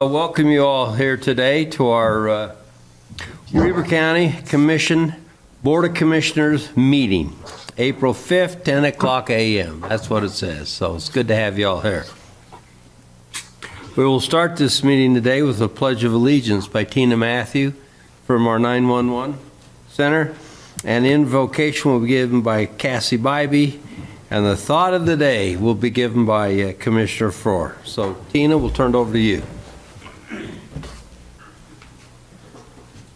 Welcome you all here today to our Weber County Commission Board of Commissioners meeting, April 5th, 10 o'clock a.m. That's what it says, so it's good to have you all here. We will start this meeting today with a Pledge of Allegiance by Tina Matthew from our 911 Center, and invocation will be given by Cassie Bybee, and the thought of the day will be given by Commissioner Frohr. So Tina, we'll turn it over to you.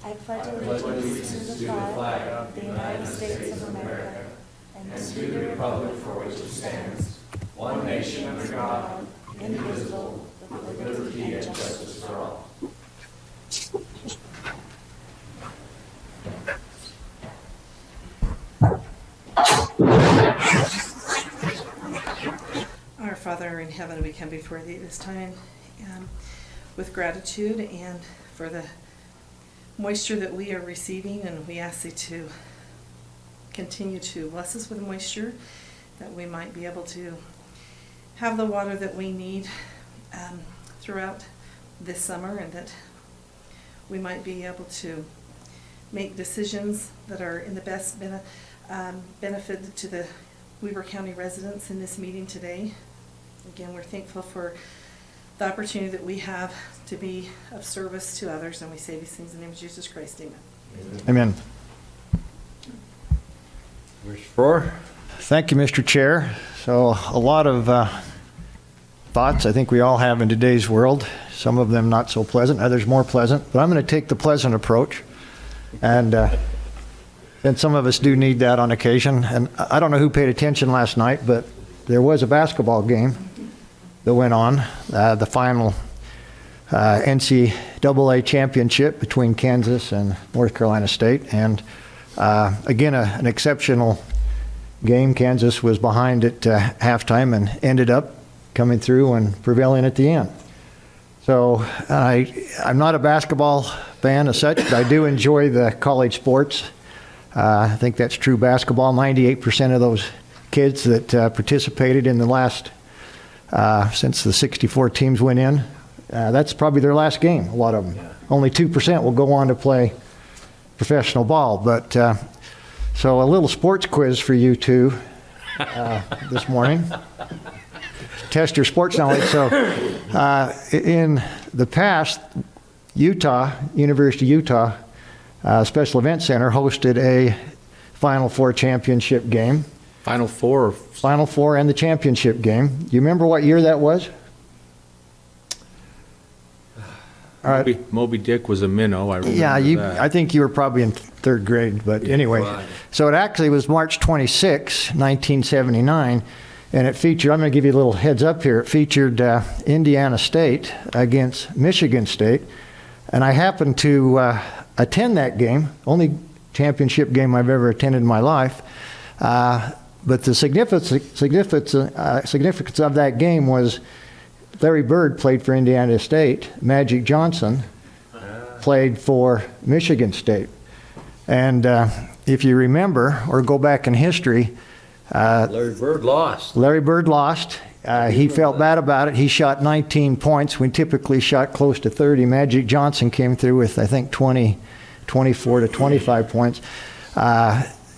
I pledge allegiance to the flag of the United States of America and to the republic for which it stands, one nation under God, indivisible, with liberty and justice for all. Our Father in heaven, we come before thee this time with gratitude and for the moisture that we are receiving, and we ask thee to continue to bless us with moisture, that we might be able to have the water that we need throughout this summer, and that we might be able to make decisions that are in the best benefit to the Weber County residents in this meeting today. Again, we're thankful for the opportunity that we have to be of service to others, and we say these things in the name of Jesus Christ. Amen. Amen. Mr. Frohr? Thank you, Mr. Chair. So a lot of thoughts I think we all have in today's world, some of them not so pleasant, others more pleasant, but I'm going to take the pleasant approach, and some of us do need that on occasion. And I don't know who paid attention last night, but there was a basketball game that went on, the final NCAA championship between Kansas and North Carolina State. And again, an exceptional game. Kansas was behind at halftime and ended up coming through and prevailing at the end. So I'm not a basketball fan as such, but I do enjoy the college sports. I think that's true basketball. 98% of those kids that participated in the last since the 64 teams went in, that's probably their last game, a lot of them. Yeah. Only 2% will go on to play professional ball. But so a little sports quiz for you two this morning. Test your sports knowledge. So in the past, University of Utah Special Event Center hosted a Final Four championship game. Final Four? Final Four and the championship game. Do you remember what year that was? All right. Moby Dick was a minnow. I remember that. I think you were probably in third grade, but anyway. Right. So it actually was March 26, 1979, and it featured, I'm going to give you a little heads up here, it featured Indiana State against Michigan State, and I happened to attend that game, only championship game I've ever attended in my life. But the significance of that game was Larry Bird played for Indiana State. Magic Johnson played for Michigan State. And if you remember, or go back in history, Larry Bird lost. Larry Bird lost. He felt bad about it. He shot 19 points. We typically shot close to 30. Magic Johnson came through with, I think, 24 to 25 points.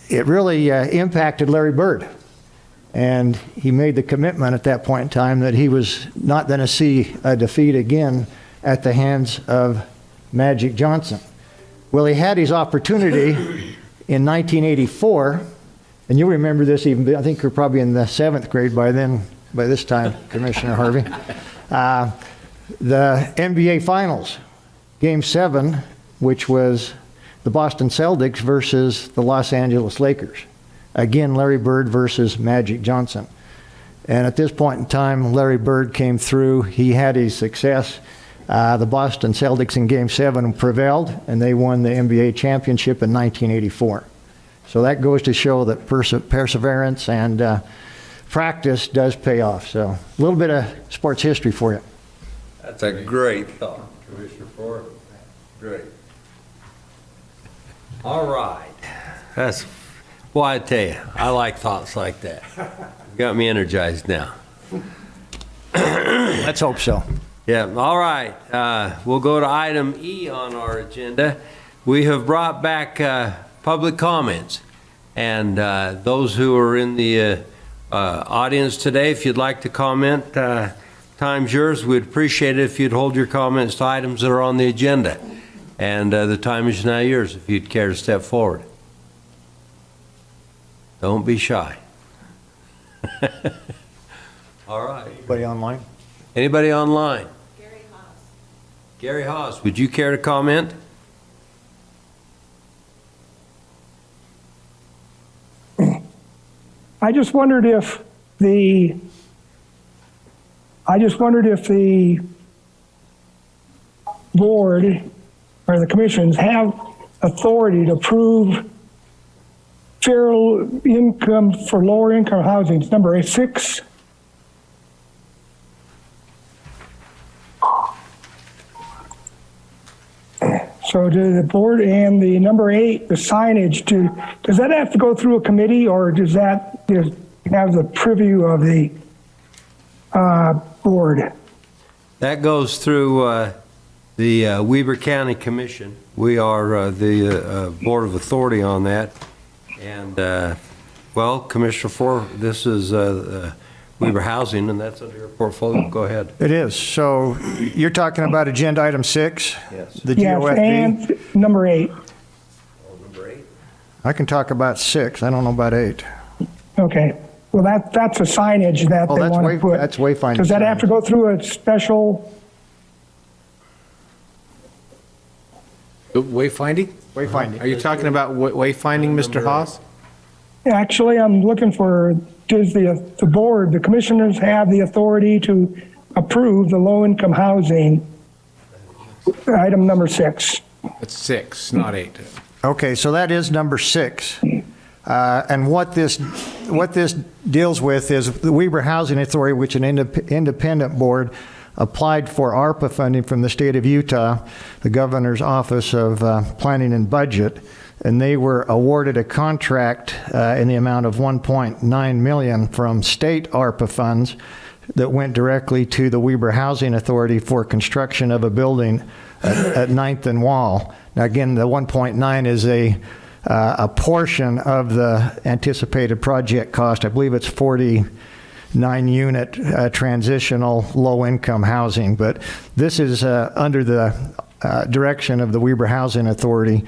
It really impacted Larry Bird. And he made the commitment at that point in time that he was not going to see a defeat again at the hands of Magic Johnson. Well, he had his opportunity in 1984, and you'll remember this even, I think you're probably in the 7th grade by this time, Commissioner Harvey. The NBA Finals, Game 7, which was the Boston Celtics versus the Los Angeles Lakers. Again, Larry Bird versus Magic Johnson. And at this point in time, Larry Bird came through. He had his success. The Boston Celtics in Game 7 prevailed, and they won the NBA championship in 1984. So that goes to show that perseverance and practice does pay off. So a little bit of sports history for you. That's a great thought, Commissioner Frohr. Great. All right. Well, I tell you, I like thoughts like that. Got me energized now. Let's hope so. Yeah, all right. We'll go to item E on our agenda. We have brought back public comments. And those who are in the audience today, if you'd like to comment, time's yours. We'd appreciate it if you'd hold your comments to items that are on the agenda. And the time is now yours if you'd care to step forward. Don't be shy. All right. Anybody online? Anybody online? Gary Haas, would you care to comment? I just wondered if the board or the commissions have authority to approve fair income for lower income housing. It's number 6. So do the board and the number 8, the signage, does that have to go through a committee, or does that just have the preview of the board? That goes through the Weber County Commission. We are the Board of Authority on that. And, well, Commissioner Ford, this is Weber Housing, and that's under your portfolio. Go ahead. It is. So you're talking about agenda item 6? Yes. The Yes, GOFB? and number 8. Number 8. I can talk about 6. I don't know about 8. Okay. Well, that's a signage that Oh, they that's want to put. that's wayfinding Does that have to signage. go through a special? Wayfinding? Wayfinding. Are you talking about wayfinding, Mr. Haas? Actually, I'm looking for, does the board, the commissioners have the authority to approve the low-income housing, item number 6? It's 6, not 8. Okay, so that is number 6. And what this deals with is the Weber Housing Authority, which is an independent board, applied for ARPA funding from the state of Utah, the governor's office of planning and budget, and they were awarded a contract in the amount of $1.9 million from state ARPA funds that went directly to the Weber Housing Authority for construction of a building at 9th and Wall. Now, again, the 1.9 is a portion of the anticipated project cost. I believe it's 49-unit transitional low-income housing, but this is under the direction of the Weber Housing Authority.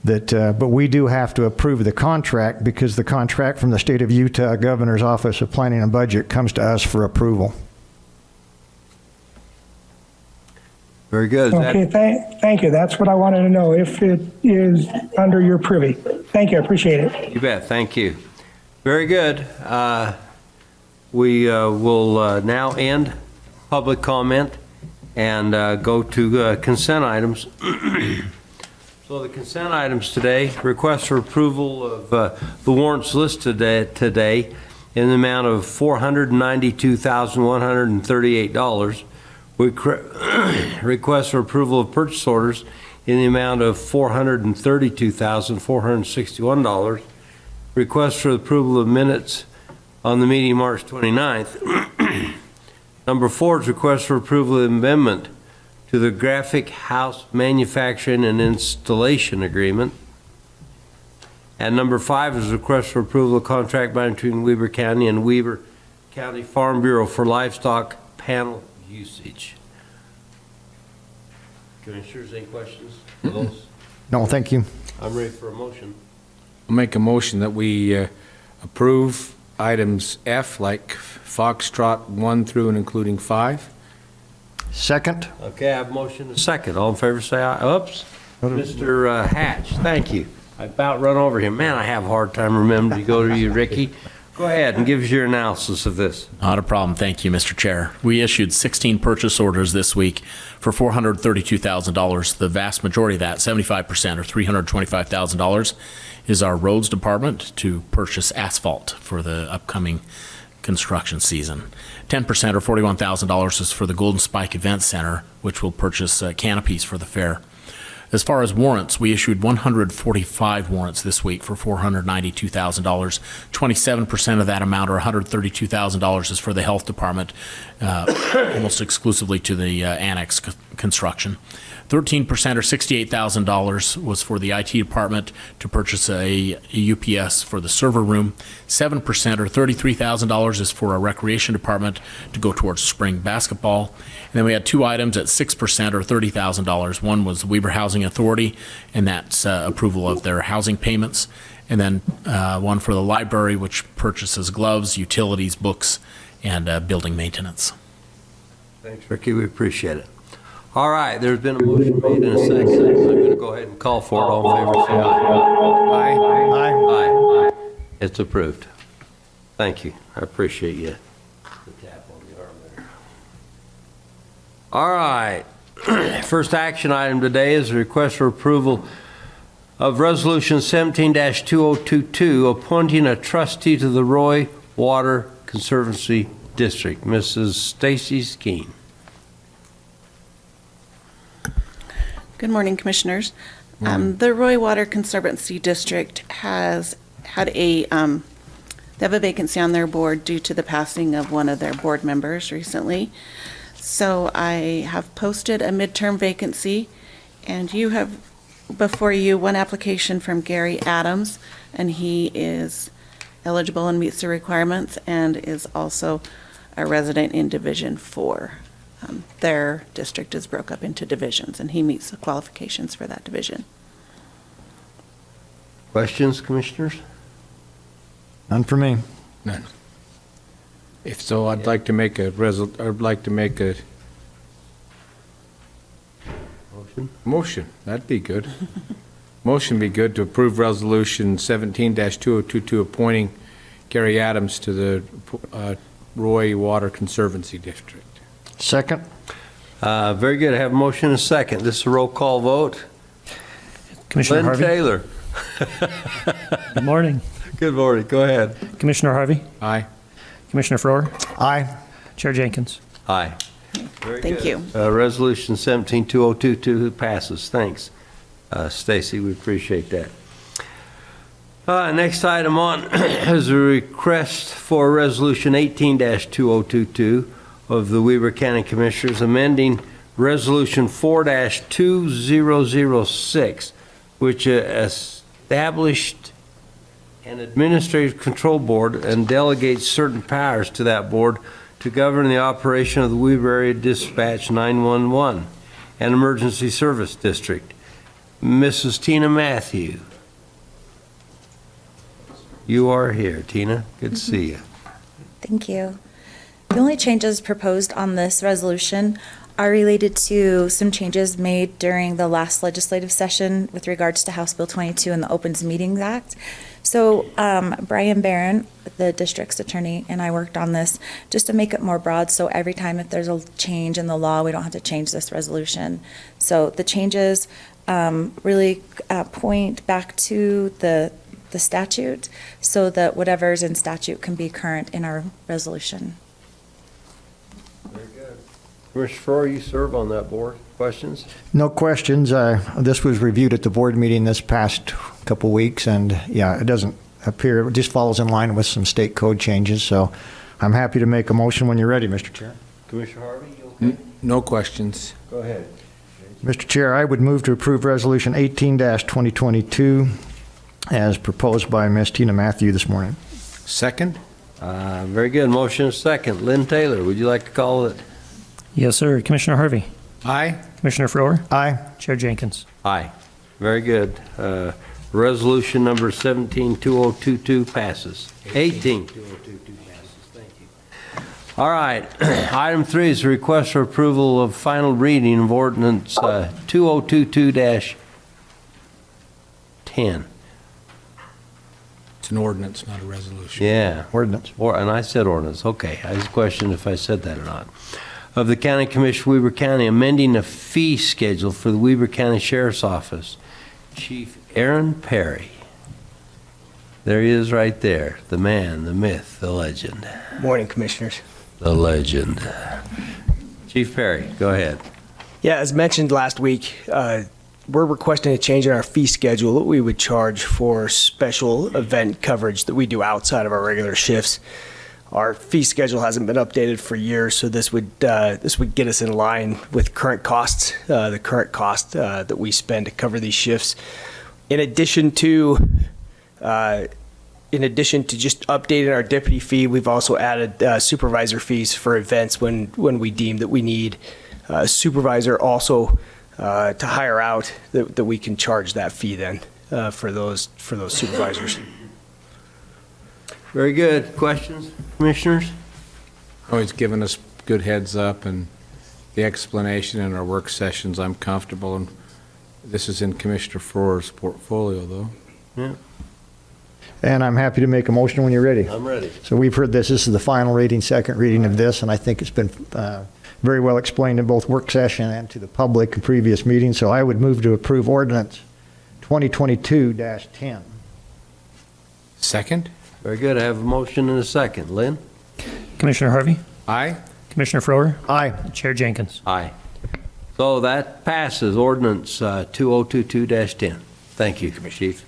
But we do have to approve the contract because the contract from the state of Utah Governor's Office of Planning and Budget comes to us for approval. Very good. Okay, thank you. That's what I wanted to know, if it is under your privy. Thank you, I appreciate it. You bet. Thank you. Very good. We will now end public comment and go to consent items. So the consent items today, request for approval of the warrants listed today in the amount of $492,138. Request for approval of purchase orders in the amount of $432,461. Request for approval of minutes on the meeting March 29th. Number 4 is request for approval of amendment to the Graphic House Manufacturing and Installation Agreement. And number 5 is request for approval of contract between Weber County and Weber County Farm Bureau for livestock panel usage. Commissioners, any questions for those? No, thank you. I'm ready for a motion. I'll make a motion that we approve items F, like Foxtrot 1 through and including 5. Second? Okay, I have a motion and a second. All in favor say aye. Oops. Mr. Hatch, thank you. I about run over him. Man, I have a hard time remembering to go to you, Ricky. Go ahead and give us your analysis of this. Not a problem. Thank you, Mr. Chair. We issued 16 purchase orders this week for $432,000. The vast majority of that, 75% or $325,000, is our roads department to purchase asphalt for the upcoming construction season. 10% or $41,000 is for the Golden Spike Event Center, which will purchase canopies for the fair. As far as warrants, we issued 145 warrants this week for $492,000. 27% of that amount, or $132,000, is for the health department, almost exclusively to the annex construction. 13%, or $68,000, was for the IT department to purchase a UPS for the server room. 7%, or $33,000, is for our recreation department to go towards spring basketball. And then we had two items at 6%, or $30,000. One was the Weber Housing Authority, and that's approval of their housing payments. And then one for the library, which purchases gloves, utilities, books, and building maintenance. Thanks, Ricky. We appreciate it. All right, there's been a motion made in a second. I'm going to go ahead and call for it. All in favor, say aye. Aye. Aye. It's approved. Thank you. I appreciate you. The tap on the arm there. All right. First action item today is a request for approval of Resolution 17-2022, appointing a trustee to the Roy Water Conservancy District. Mrs. Stacy Skeen. Good morning, Commissioners. The Roy Water Conservancy District has had they have a vacancy on their board due to the passing of one of their board members recently. So I have posted a midterm vacancy, and you have before you one application from Gary Adams, and he is eligible and meets the requirements and is also a resident in Division 4. Their district is broke up into divisions, and he meets the qualifications for that division. Questions, Commissioners? None for me. None. If so, I'd like to make a motion. That'd be good. Motion be good to approve Resolution 17-2022, appointing Gary Adams to the Roy Water Conservancy District. Second. Very good. I have a motion and a second. This is a roll call vote. Commissioner Lynn Harvey. Taylor. Good morning. Good morning. Go ahead. Commissioner Harvey. Aye. Commissioner Froer. Aye. Chair Jenkins. Aye. Very Thank good. you. Resolution 17-2022 passes. Thanks, Stacy. We appreciate that. Next item on is a request for Resolution 18-2022 of the Weber County Commissioners, amending Resolution 4-2006, which established an administrative control board and delegates certain powers to that board to govern the operation of the Weber Area Dispatch 911 and Emergency Service District. Mrs. Tina Matthew. You are here, Tina. Good to see you. Thank you. The only changes proposed on this resolution are related to some changes made during the last legislative session with regards to House Bill 22 and the Opens Meetings Act. So Brian Barron, the district's attorney, and I worked on this just to make it more broad, so every time if there's a change in the law, we don't have to change this resolution. So the changes really point back to the statute, so that whatever's in statute can be current in our resolution. Very good. Commissioner Froer, you serve on that board. Questions? No questions. This was reviewed at the board meeting this past couple weeks, and yeah, it doesn't appear, it just follows in line with some state code changes, so I'm happy to make a motion when you're ready, Mr. Chair. Commissioner Harvey, you okay? No questions. Go ahead. Mr. Chair, I would move to approve Resolution 18-2022 as proposed by Ms. Tina Matthew this morning. Second? Very good. Motion is second. Lynn Taylor, would you like to call it? Yes, sir. Commissioner Harvey. Aye. Commissioner Froer. Aye. Chair Jenkins. Aye. Very good. Resolution number 17-2022 passes. 18-2022 passes. Thank you. All right. Item 3 is a request for approval of final reading of ordinance 2022-10. It's an ordinance, not a resolution. Yeah. Ordinance. And I said ordinance. Okay. I just questioned if I said that or not. Of the County Commission, Weber County, amending the fee schedule for the Weber County Sheriff's Office. Chief Aaron Perry. There he is right there. The man, the myth, the legend. Morning, Commissioners. The legend. Chief Perry, go ahead. Yeah, as mentioned last week, we're requesting a change in our fee schedule that we would charge for special event coverage that we do outside of our regular shifts. Our fee schedule hasn't been updated for years, so this would get us in line with current costs, the current cost that we spend to cover these shifts. In addition to just updating our deputy fee, we've also added supervisor fees for events when we deem that we need a supervisor also to hire out, that we can charge that fee then for those supervisors. Very good. Questions, commissioners? Always giving us good heads up and the explanation in our work sessions. I'm comfortable, and this is in Commissioner Frohr's portfolio, though. Yeah, And I'm happy to make a motion when you're ready. I'm ready. So we've heard this. This is the final reading, second reading of this, and I think it's been very well explained in both work session and to the public in previous meetings. So I would move to approve ordinance 2022-10. Second? Very good. I have a motion and a second. Lynn? Commissioner Harvey, Aye. Commissioner Frower, Aye. Chair Jenkins. Aye. So that passes ordinance 2022-10. Thank you, Chief.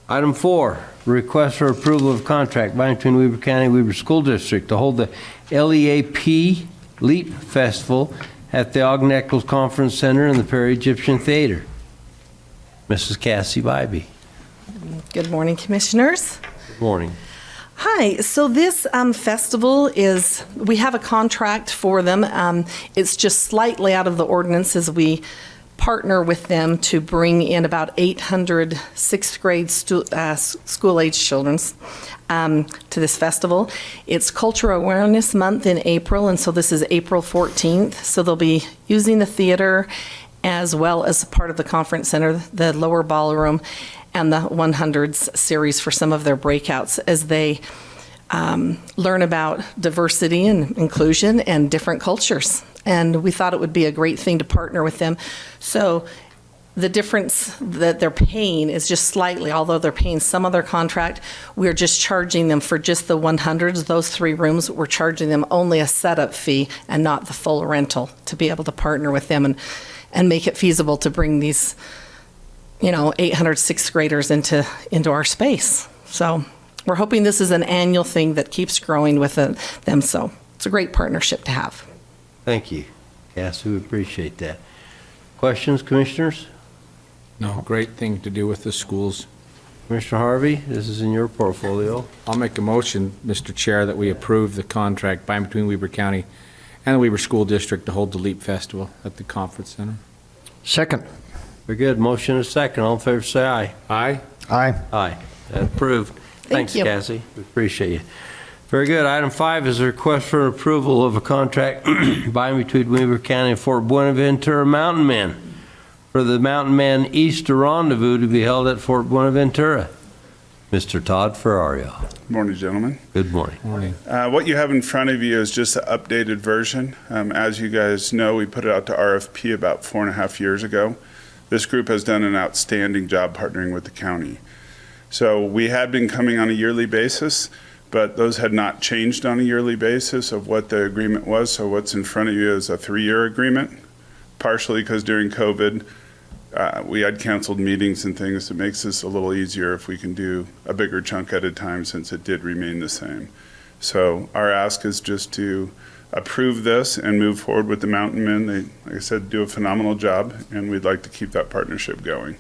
Item 4, request for approval of contract by and between Weber County and Weber School District to hold the LEAP Leap Festival at the Ogden Eccles Conference Center in the Perry Egyptian Theater. Mrs. Cassie Bybee. Good morning, Commissioners. Good morning. Hi, so this festival we have a contract for them. It's just slightly out of the ordinance as we partner with them to bring in about 800 sixth grade school-age children to this festival. It's Cultural Awareness Month in April, and so this is April 14th. So they'll be using the theater as well as part of the conference center, the lower ballroom, and the 100s series for some of their breakouts as they learn about diversity and inclusion and different cultures. And we thought it would be a great thing to partner with them. So the difference that they're paying is just slightly, although they're paying some of their contract, we're just charging them for just the 100s, those 3 rooms, we're charging them only a setup fee and not the full rental to be able to partner with them and make it feasible to bring these 800 sixth graders into our space. So we're hoping this is an annual thing that keeps growing with them. So it's a great partnership to have. Thank you, Cassie. We appreciate that. Questions, commissioners? No, great thing to do with the schools. Commissioner Harvey, this is in your portfolio. I'll make a motion, Mr. Chair, that we approve the contract by and between Weber County and the Weber School District to hold the LEAP Festival at the Conference Center. Second. Very good. Motion and a second. All in favor, say aye. Aye. Aye. Aye. Approved. Thanks, you. Cassie. We appreciate you. Very good. Item 5 is a request for approval of a contract by and between Weber County and Fort Buenaventura Mountain Men for the Mountain Men Easter Rendezvous to be held at Fort Buenaventura. Mr. Todd Ferrario. Good morning, gentlemen. Good morning. Morning. What you have in front of you is just an updated version. As you guys know, we put it out to RFP about 4.5 years ago. This group has done an outstanding job partnering with the county. So we had been coming on a yearly basis, but those had not changed on a yearly basis of what the agreement was. So what's in front of you is a 3-year agreement, partially because during COVID, we had canceled meetings and things. It makes this a little easier if we can do a bigger chunk at a time since it did remain the same. So our ask is just to approve this and move forward with the Mountain Men. They, like I said, do a phenomenal job, and we'd like to keep that partnership going.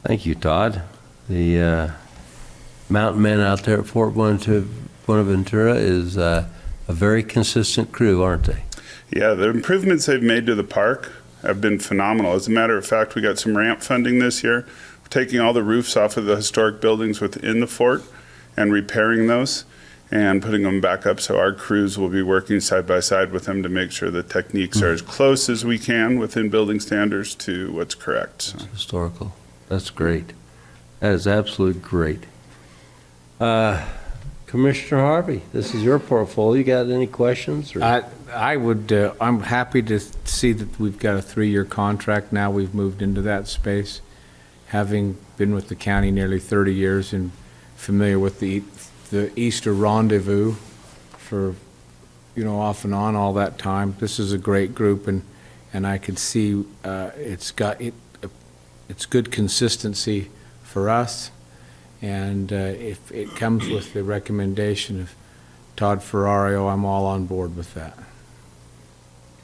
Thank you, Todd. The Mountain Men out there at Fort Buenaventura is a very consistent crew, aren't they? Yeah, the improvements they've made to the park have been phenomenal. As a matter of fact, we got some ramp funding this year. We're taking all the roofs off of the historic buildings within the fort and repairing those and putting them back up. So our crews will be working side by side with them to make sure the techniques are as close as we can within building standards to what's correct. So. Historical. That's great. That is absolutely great. Commissioner Harvey, this is your portfolio. You got any questions? Or? I'm happy to see that we've got a 3-year contract now. We've moved into that space, having been with the county nearly 30 years and familiar with the Easter Rendezvous for, off and on all that time. This is a great group, and I could see it's got it's good consistency for us. And if it comes with the recommendation of Todd Ferrario, I'm all on board with that.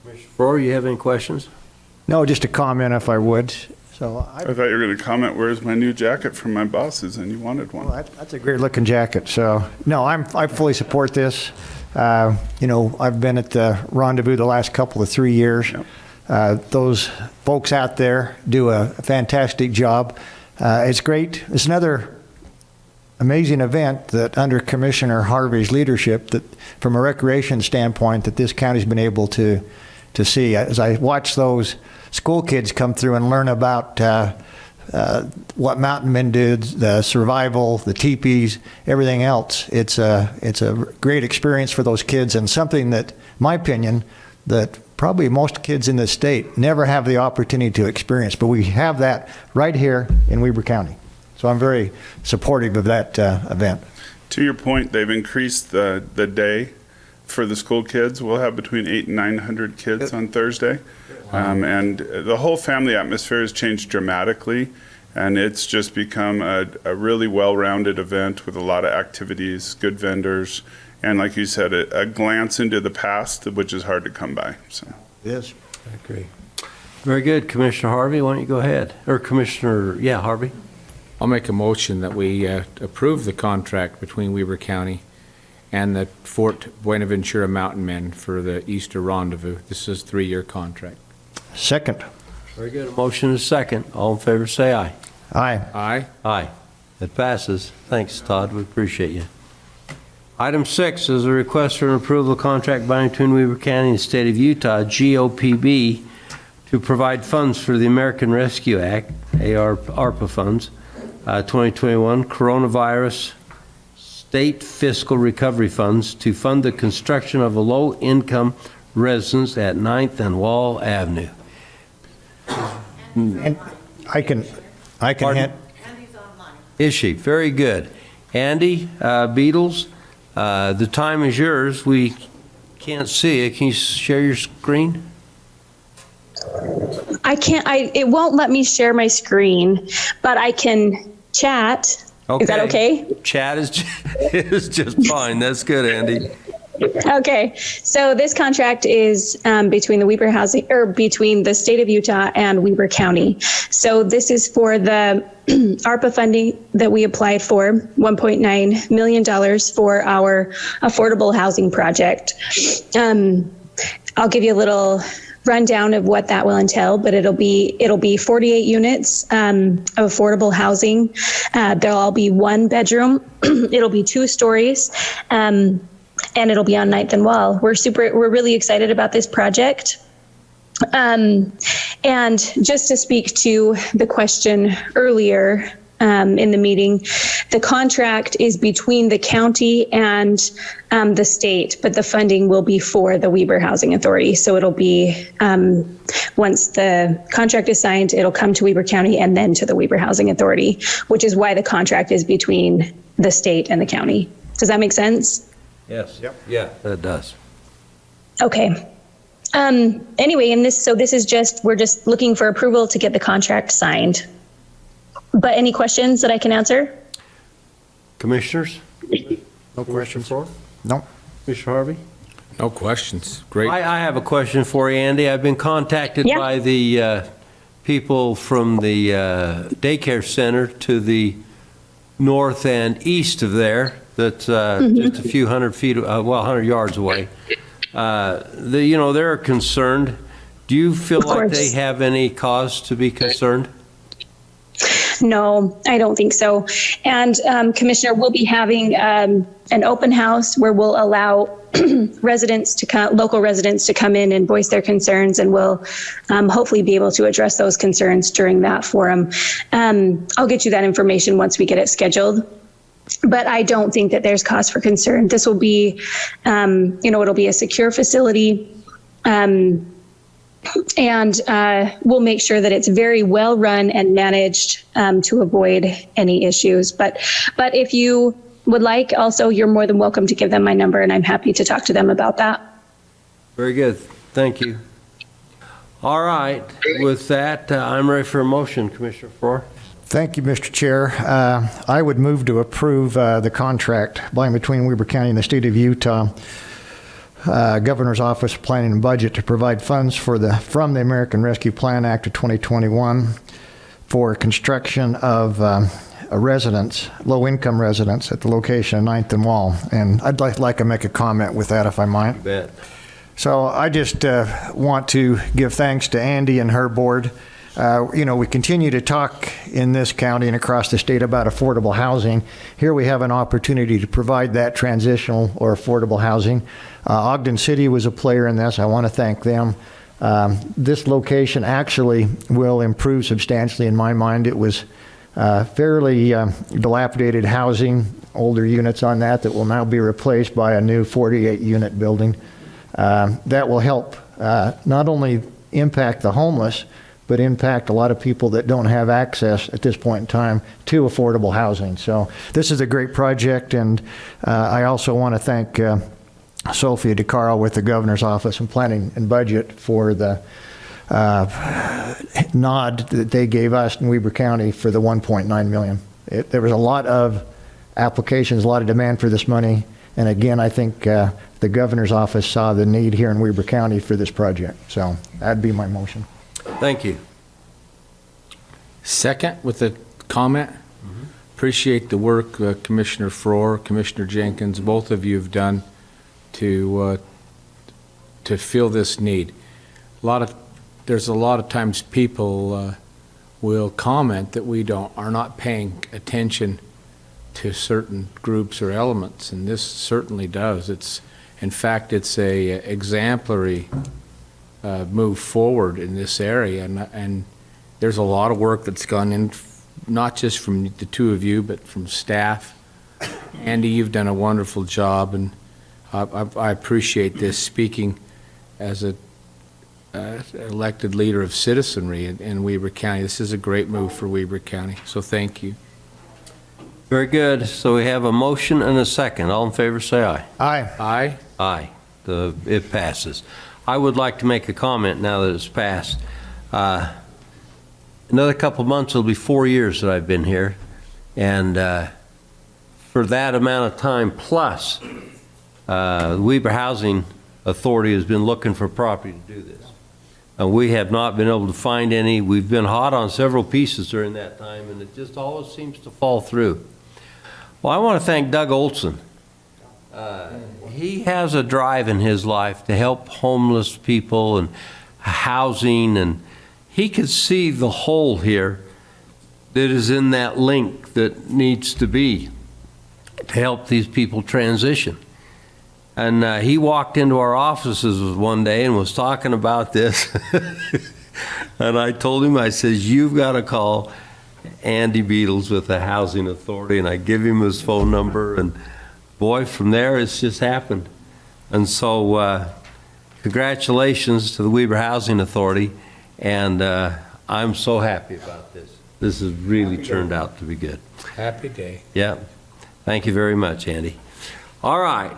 Commissioner Frower, you have any questions? No, just a comment if I would. So I thought you were going to comment, where's my new jacket from my bosses, and you wanted one. well, that's a great looking jacket. So no, I fully support this. I've been at the Rendezvous the last couple of 3 years. Yep. Those folks out there do a fantastic job. It's great. It's another amazing event that under Commissioner Harvey's leadership, that from a recreation standpoint, that this county's been able to see. As I watch those school kids come through and learn about what mountain men did, the survival, the teepees, everything else, it's a great experience for those kids, and something that, in my opinion, that probably most kids in this state never have the opportunity to experience, but we have that right here in Weber County. So I'm very supportive of that event. To your point, they've increased the day for the school kids. We'll have between 800 and 900 kids on Thursday. And the whole family atmosphere has changed dramatically, and it's just become a really well-rounded event with a lot of activities, good vendors, and like you said, a glance into the past, which is hard to come by. So. Yes. I agree. Very good. Commissioner Harvey, why don't you go ahead? Or Commissioner, Harvey? I'll make a motion that we approve the contract between Weber County and the Fort Buenaventura Mountain Men for the Easter Rendezvous. This is a 3-year contract. Second. Very good. A motion is second. All in favor, say aye. Aye. Aye. Aye. It passes. Thanks, Todd. We appreciate you. Item 6 is a request for an approval of contract binding between Weber County and the State of Utah, GOPB, to provide funds for the American Rescue Act, ARPA funds, 2021 Coronavirus State Fiscal Recovery Funds to fund the construction of a low-income residence at 9th and Wall Avenue. And I can Pardon? Is she? Very good. Andy, Beatles, the time is yours. We can't see it. Can you share your screen? I can't, it won't let me share my screen, but I can chat. Okay. Is that okay? Chat is just fine. That's good, Andy. Okay. So this contract is between the state of Utah and Weber County. So this is for the ARPA funding that we applied for, $1.9 million for our affordable housing project. I'll give you a little rundown of what that will entail, but it'll be 48 units of affordable housing. There'll all be 1 bedroom. It'll be 2 stories. And it'll be on 9th and Wall. We're really excited about this project. And just to speak to the question earlier in the meeting, the contract is between the county and the state, but the funding will be for the Weber Housing Authority. So it'll be, once the contract is signed, it'll come to Weber County and then to the Weber Housing Authority, which is why the contract is between the state and the county. Does that make sense? Yes. Yep. Yeah, that does. Okay. Anyway, we're just looking for approval to get the contract signed. But any questions that I can answer? Commissioners? No questions? Commissioner Frower? No. Commissioner Harvey? No questions. Great. I have a question for you, Andy. I've been contacted by the people from the daycare center to the north and east of there. That's just a few 100 yards away. They're concerned. Do you feel like they have any cause to be concerned? No, I don't think so. And Commissioner, we'll be having an open house where we'll allow local residents to come in and voice their concerns, and we'll hopefully be able to address those concerns during that forum. I'll get you that information once we get it scheduled. But I don't think that there's cause for concern. This will be, it'll be a secure facility. And we'll make sure that it's very well run and managed to avoid any issues. But if you would like, also, you're more than welcome to give them my number, and I'm happy to talk to them about that. Very good. Thank you. All right, with that, I'm ready for a motion, Commissioner Farrar. Thank you, Mr. Chair. I would move to approve the contract by and between Weber County and the state of Utah, Governor's Office of Planning and Budget, to provide funds from the American Rescue Plan Act of 2021 for construction of a residence, low-income residence at the location of 9th and Wall. And I'd like to make a comment with that, if I might. You bet. So I just want to give thanks to Andy and her board. We continue to talk in this county and across the state about affordable housing. Here we have an opportunity to provide that transitional or affordable housing. Ogden City was a player in this. I want to thank them. This location actually will improve substantially in my mind. It was fairly dilapidated housing, older units on that will now be replaced by a new 48-unit building. That will help not only impact the homeless, but impact a lot of people that don't have access at this point in time to affordable housing. So this is a great project, and I also want to thank Sophia DeCarl with the Governor's Office of Planning and Budget for the nod that they gave us in Weber County for the $1.9 million. There was a lot of applications, a lot of demand for this money, and again, I think the Governor's Office saw the need here in Weber County for this project. So that'd be my motion. Thank you. Second, with a comment. Appreciate the work Commissioner Farrar, Commissioner Jenkins, both of you have done to fill this need. There's a lot of times people will comment that we are not paying attention to certain groups or elements, and this certainly does. In fact, it's a exemplary move forward in this area, and there's a lot of work that's gone in, not just from the two of you, but from staff. Andy, you've done a wonderful job, and I appreciate this, speaking as an elected leader of citizenry in Weber County. This is a great move for Weber County, so thank you. Very good. So we have a motion and a second. All in favor, say aye. Aye. Aye? Aye. It passes. I would like to make a comment now that it's passed. Another couple months, it'll be 4 years that I've been here. And for that amount of time, plus, the Weber Housing Authority has been looking for property to do this. And we have not been able to find any. We've been hot on several pieces during that time, and it just always seems to fall through. Well, I want to thank Doug Olson. He has a drive in his life to help homeless people and housing, and he could see the hole here that is in that link that needs to be to help these people transition. And he walked into our offices one day and was talking about this. And I told him, I says, you've got to call Andy Beatles with the Housing Authority. And I give him his phone number. And boy, from there, it's just happened. And so congratulations to the Weber Housing Authority. And I'm so happy about this. This has really turned out to be good. Happy day. Yeah. Thank you very much, Andy. All right.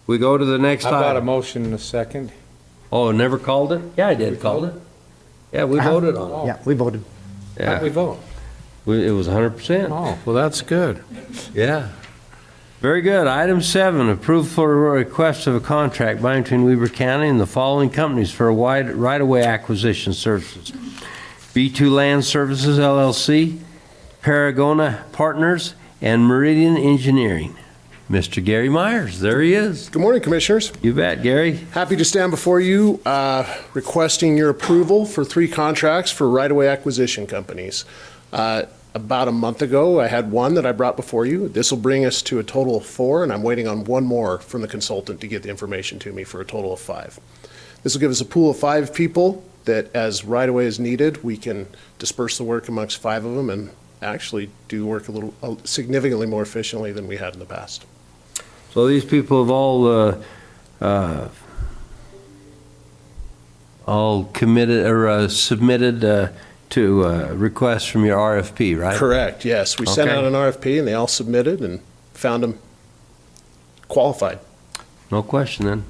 We go to the next How about a item. motion in a second? Oh, never called it? Yeah, I did called it. Yeah, we voted on it. Yeah, we voted. How'd we vote? It was 100%. Oh, well, that's good. Yeah. Very good. Item 7, approval for a request of a contract by between Weber County and the following companies for a wide right-of-way acquisition services. B2 Land Services LLC, Paragona Partners, and Meridian Engineering. Mr. Gary Myers, there he is. Good morning, Commissioners. You bet, Gary. Happy to stand before you requesting your approval for 3 contracts for right-of-way acquisition companies. About a month ago, I had one that I brought before you. This will bring us to a total of 4, and I'm waiting on one more from the consultant to get the information to me for a total of 5. This will give us a pool of 5 people that, as right-of-way is needed, we can disperse the work amongst 5 of them and actually do work significantly more efficiently than we had in the past. So these people have all committed or submitted to requests from your RFP, right? Correct, yes. We sent Okay. out an RFP and they all submitted and found them qualified. No question then.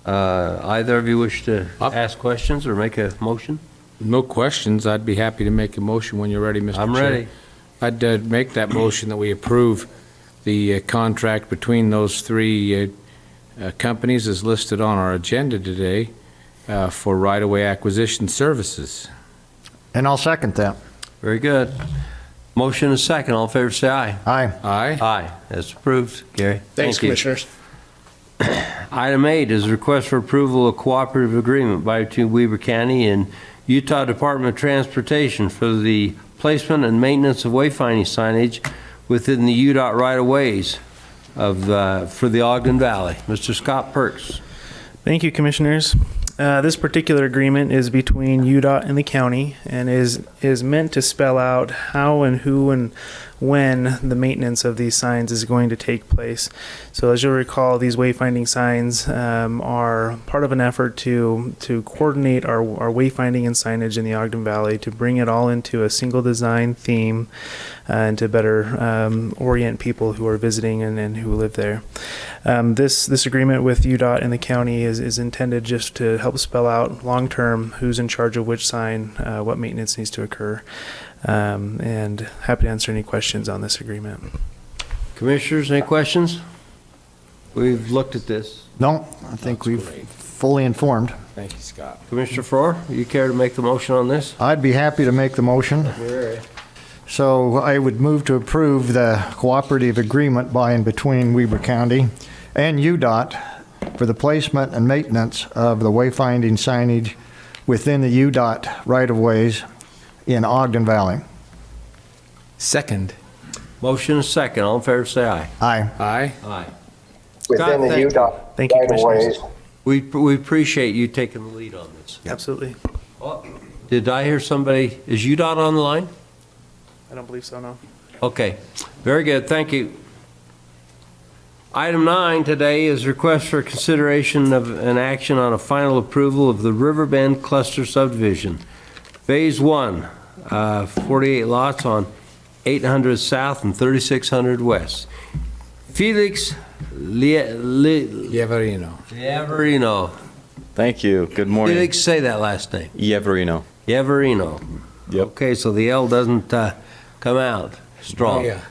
Either of you wish to Up. ask questions or make a motion? No questions. I'd be happy to make a motion when you're ready, Mr. Chair. I'm ready. I'd make that motion that we approve the contract between those three companies as listed on our agenda today for right-of-way acquisition services. And I'll second that. Very good. Motion is second. All in favor, say aye. Aye. Aye. Aye. That's approved, Gary. Thanks, Thank you. Commissioners. Item 8 is a request for approval of cooperative agreement between Weber County and Utah Department of Transportation for the placement and maintenance of wayfinding signage within the UDOT right-of-ways for the Ogden Valley. Mr. Scott Perks. Thank you, Commissioners. This particular agreement is between UDOT and the county and is meant to spell out how and who and when the maintenance of these signs is going to take place. So as you'll recall, these wayfinding signs are part of an effort to coordinate our wayfinding and signage in the Ogden Valley, to bring it all into a single design theme and to better orient people who are visiting and who live there. This agreement with UDOT and the county is intended just to help spell out long-term who's in charge of which sign, what maintenance needs to occur, and happy to answer any questions on this agreement. Commissioners, any questions? We've looked at this. No, I think we've fully informed. Thank you, Scott. Commissioner Farrar, you care to make the motion on this? I'd be happy to make the motion. So I would move to approve the cooperative agreement by and between Weber County and UDOT for the placement and maintenance of the wayfinding signage within the UDOT right-of-ways in Ogden Valley. Second. Motion is second. All in favor, say aye. Aye. Aye. Aye. Within the thank UDOT Thank you, right-of-ways. Commissioners. We appreciate you taking the lead on this. Absolutely. Oh, did I hear somebody, is UDOT on the line? I don't believe so, no. Okay, very good, thank you. Item 9 today is request for consideration of an action on a final approval of the Riverbend Cluster Subdivision. Phase 1, 48 lots on 800 South and 3600 West. Felix Yavarino. Thank you. Good morning. Felix, say that last name. Yavarino. Yavarino. Yep. Okay, so the L doesn't come out strong. Oh, yeah.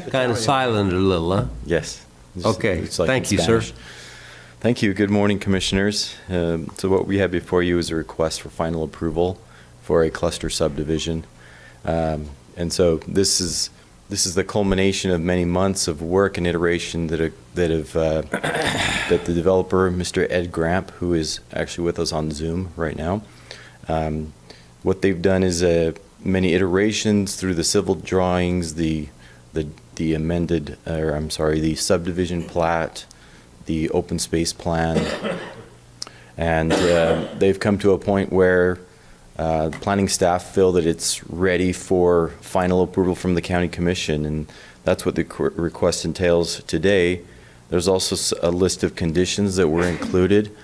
Kind of silent a little, huh? Yes. Okay, It's like thank in you, sir. Spanish. Thank you. Good morning, Commissioners. So what we have before you is a request for final approval for a cluster subdivision. And so this is the culmination of many months of work and iteration that the developer, Mr. Ed Gramp, who is actually with us on Zoom right now, what they've done is many iterations through the civil drawings, the subdivision plat, the open space plan, and they've come to a point where planning staff feel that it's ready for final approval from the county commission, and that's what the request entails today. There's also a list of conditions that were included,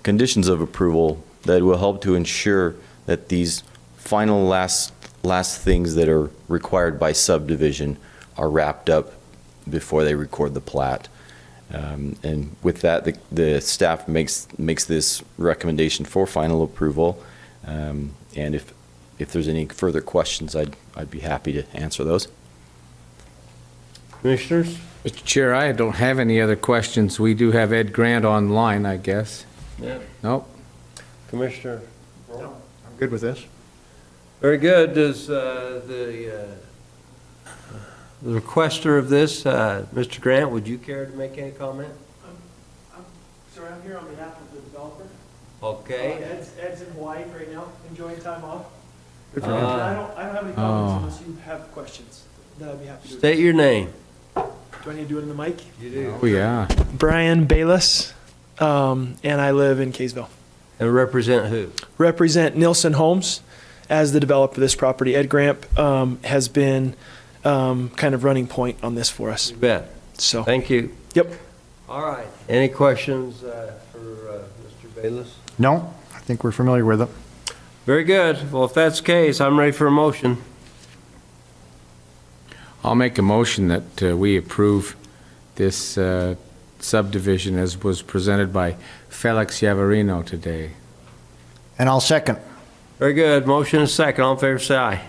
conditions of approval that will help to ensure that these final last things that are required by subdivision are wrapped up before they record the plat. And with that, the staff makes this recommendation for final approval. And if there's any further questions, I'd be happy to answer those. Commissioners? Mr. Chair, I don't have any other questions. We do have Ed Grant online, I guess. Yeah. Nope. Commissioner? I'm good with this. Very good. Does the requester of this, Mr. Grant, would you care to make any comment? Sorry, I'm here on behalf of the developer. Okay. Ed's in Hawaii right now, enjoying time off. Good for I him. don't have any comments unless you have questions. Then I'd be happy to. State your name. Do I need to do it in the mic? You do. Oh, yeah. Brian Bayless, and I live in Kaysville. And represent who? Represent Nilsson Homes as the developer of this property. Ed Gramp has been kind of running point on this for us. You bet. So. Thank you. Yep. All right. Any questions for Mr. Bayless? No, I think we're familiar with it. Very good. Well, if that's the case, I'm ready for a motion. I'll make a motion that we approve this subdivision as was presented by Felix Yavarino today. And I'll second. Very good. Motion is second. All in favor, say aye.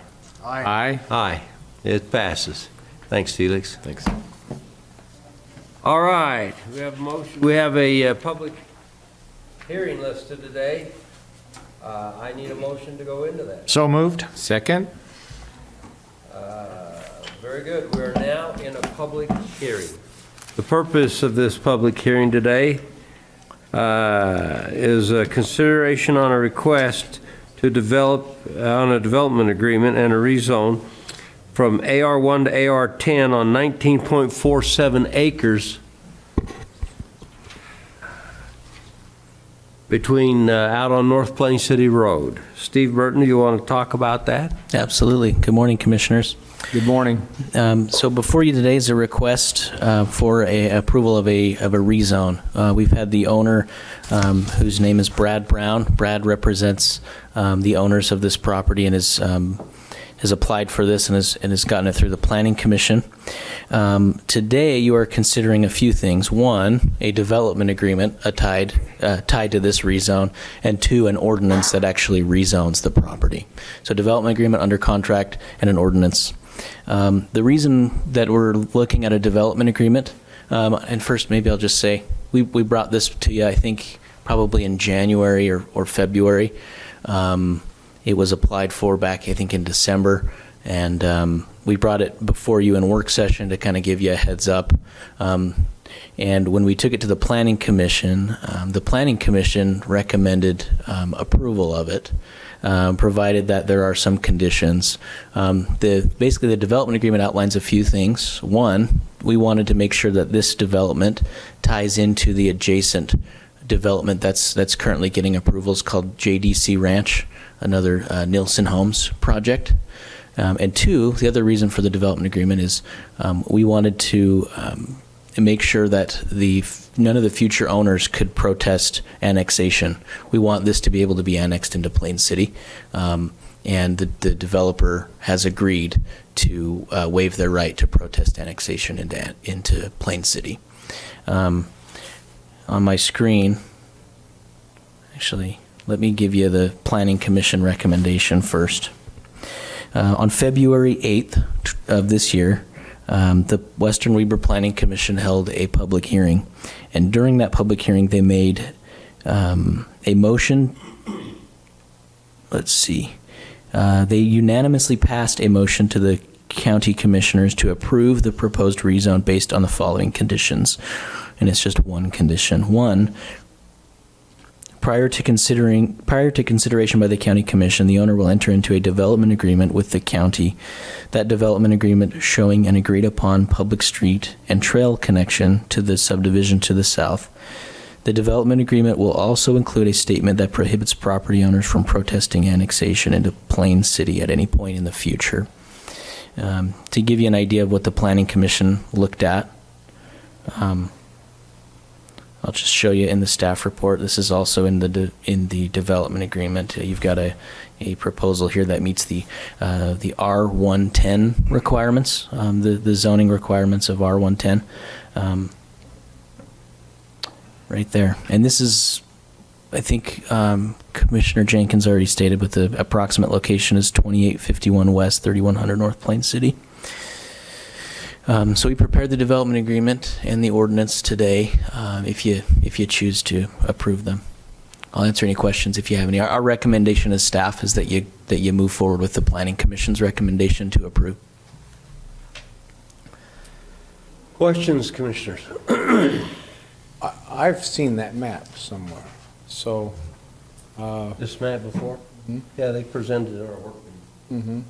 Aye. Aye. It passes. Thanks, Felix. Thanks. All right, we have a motion, we have a public hearing listed today. I need a motion to go into that. So moved. Second? Very good. We're now in a public hearing. The purpose of this public hearing today is a consideration on a request to develop on a development agreement and a rezone from AR1 to AR10 on 19.47 acres between out on North Plain City Road. Steve Burton, do you want to talk about that? Absolutely. Good morning, Commissioners. Good morning. So before you today is a request for approval of a rezone. We've had the owner, whose name is Brad Brown. Brad represents the owners of this property and has applied for this and has gotten it through the Planning Commission. Today you are considering a few things. One, a development agreement tied to this rezone, and two, an ordinance that actually rezones the property. So development agreement under contract and an ordinance. The reason that we're looking at a development agreement, and first maybe I'll just say, we brought this to you, I think, probably in January or February. It was applied for back, I think, in December, and we brought it before you in work session to kind of give you a heads up. And when we took it to the Planning Commission recommended approval of it, provided that there are some conditions. Basically, the development agreement outlines a few things. One, we wanted to make sure that this development ties into the adjacent development that's currently getting approvals called JDC Ranch, another Nielsen Homes project. And two, the other reason for the development agreement is we wanted to make sure that none of the future owners could protest annexation. We want this to be able to be annexed into Plain City, and the developer has agreed to waive their right to protest annexation into Plain City. On my screen, actually, let me give you the Planning Commission recommendation first. On February 8th of this year, the Western Weber Planning Commission held a public hearing, and during that public hearing they made a motion. Let's see. They unanimously passed a motion to the county commissioners to approve the proposed rezone based on the following conditions, and it's just one condition. One, prior to consideration by the county commission, the owner will enter into a development agreement with the county. That development agreement showing an agreed upon public street and trail connection to the subdivision to the south. The development agreement will also include a statement that prohibits property owners from protesting annexation into Plain City at any point in the future. To give you an idea of what the Planning Commission looked at, I'll just show you in the staff report. This is also in the development agreement. You've got a proposal here that meets the R110 requirements, the zoning requirements of R110, right there. And this is, I think, Commissioner Jenkins already stated, but the approximate location is 2851 West, 3100 North Plain City. So we prepared the development agreement and the ordinance today, if you choose to approve them. I'll answer any questions if you have any. Our recommendation as staff is that you move forward with the Planning Commission's recommendation to approve. Questions, Commissioners? I've seen that map somewhere, so. This map before? Yeah, they presented it at our work meeting.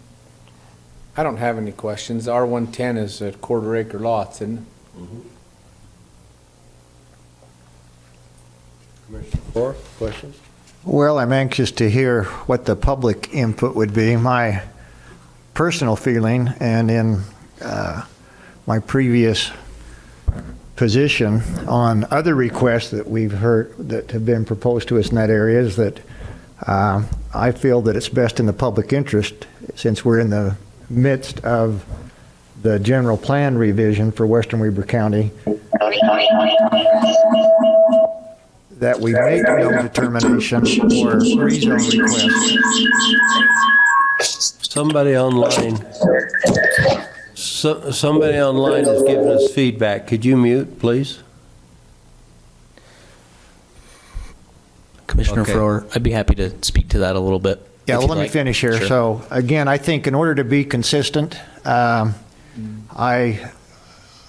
I don't have any questions. R110 is a quarter acre lots, isn't it? Commissioner Moore, questions? Well, I'm anxious to hear what the public input would be. My personal feeling, and in my previous position on other requests that we've heard that have been proposed to us in that area, is that I feel that it's best in the public interest, since we're in the midst of the general plan revision for Western Weber County, that we make no determination or rezone request. Somebody online, somebody online is giving us feedback. Could you mute, please? Commissioner Okay. Froer, I'd be happy to speak to that a little bit. Yeah, if well, you'd let me like. finish here. Sure. So again, I think in order to be consistent, I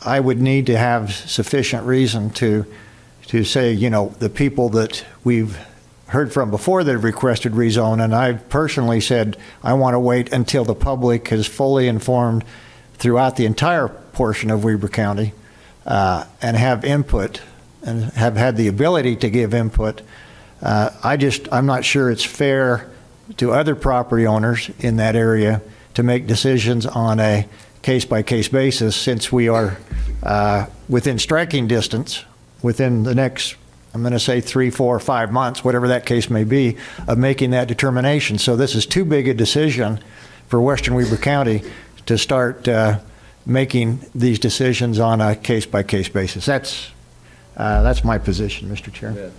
would need to have sufficient reason to say, you know, the people that we've heard from before that have requested rezone, and I've personally said I want to wait until the public is fully informed throughout the entire portion of Weber County and have input and have had the ability to give input. I'm not sure it's fair to other property owners in that area to make decisions on a case-by-case basis, since we are within striking distance within the next, I'm going to say 3, 4, 5 months, whatever that case may be, of making that determination. So this is too big a decision for Western Weber County to start making these decisions on a case-by-case basis. That's my position, Mr. Chair. Yeah.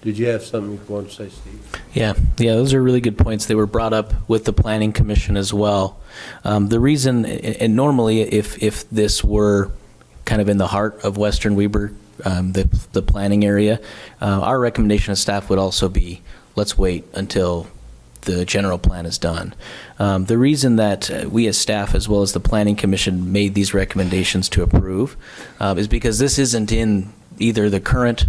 Did you have something you want to say, Steve? Yeah, those are really good points. They were brought up with the Planning Commission as well. The reason, and normally if this were kind of in the heart of Western Weber, the planning area, our recommendation of staff would also be, let's wait until the general plan is done. The reason that we as staff, as well as the Planning Commission, made these recommendations to approve is because this isn't in either the current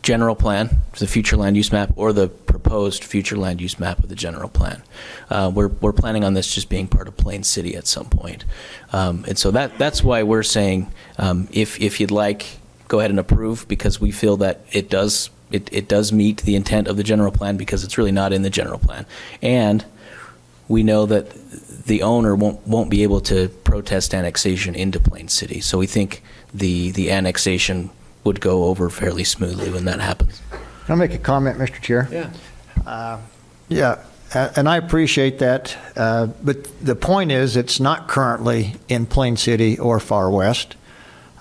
general plan, the future land use map, or the proposed future land use map of the general plan. We're planning on this just being part of Plain City at some point. And so that's why we're saying, if you'd like, go ahead and approve, because we feel that it does meet the intent of the general plan, because it's really not in the general plan. And we know that the owner won't be able to protest annexation into Plain City. So we think the annexation would go over fairly smoothly when that happens. Can I make a comment, Mr. Chair? Yeah. Yeah, and I appreciate that, but the point is, it's not currently in Plain City or Far West.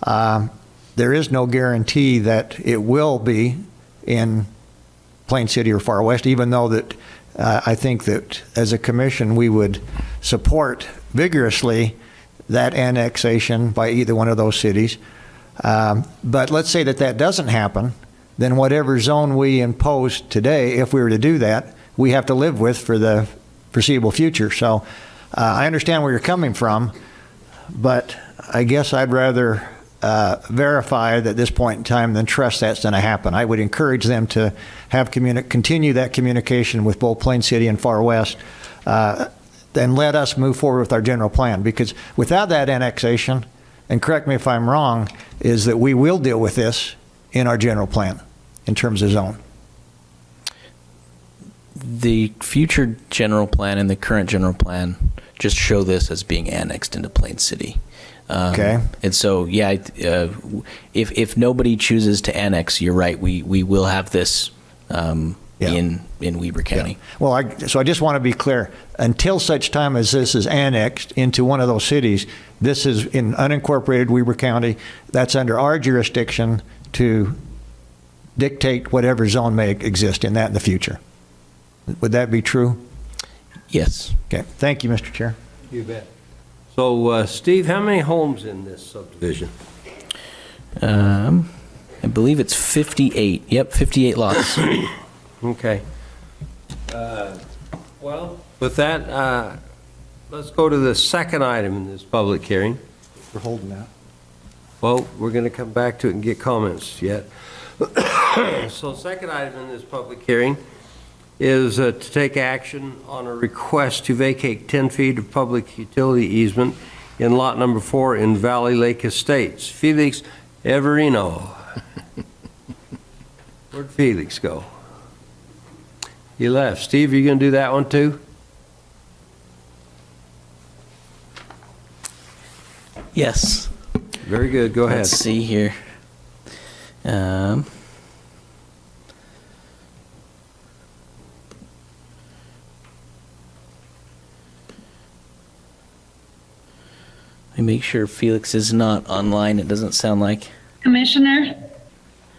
There is no guarantee that it will be in Plain City or Far West, even though that I think that as a commission we would support vigorously that annexation by either one of those cities. But let's say that doesn't happen, then whatever zone we impose today, if we were to do that, we have to live with for the foreseeable future. So I understand where you're coming from, but I guess I'd rather verify at this point in time than trust that's going to happen. I would encourage them to have continue that communication with both Plain City and Far West, and let us move forward with our general plan, because without that annexation, and correct me if I'm wrong, is that we will deal with this in our general plan in terms of zone. The future general plan and the current general plan just show this as being annexed into Plain City. Okay. And so, yeah, if nobody chooses to annex, you're right, we will have this in Weber County. Yeah. Well, so I just want to be clear. Until such time as this is annexed into one of those cities, this is in unincorporated Weber County. That's under our jurisdiction to dictate whatever zone may exist in that in the future. Would that be true? Yes. Okay. Thank you, Mr. Chair. You bet. So, Steve, how many homes in this subdivision? I believe it's 58. Yep, 58 lots. Okay. Well, with that, let's go to the second item in this public hearing. We're holding that. Well, we're going to come back to it and get comments yet. So, second item in this public hearing is to take action on a request to vacate 10 feet of public utility easement in lot number 4 in Valley Lake Estates. Felix Everino. Where'd Felix go? He left. Steve, are you going to do that one too? Yes. Very good. Go ahead. Let's see here. And make sure Felix is not online, it doesn't sound like. Commissioner,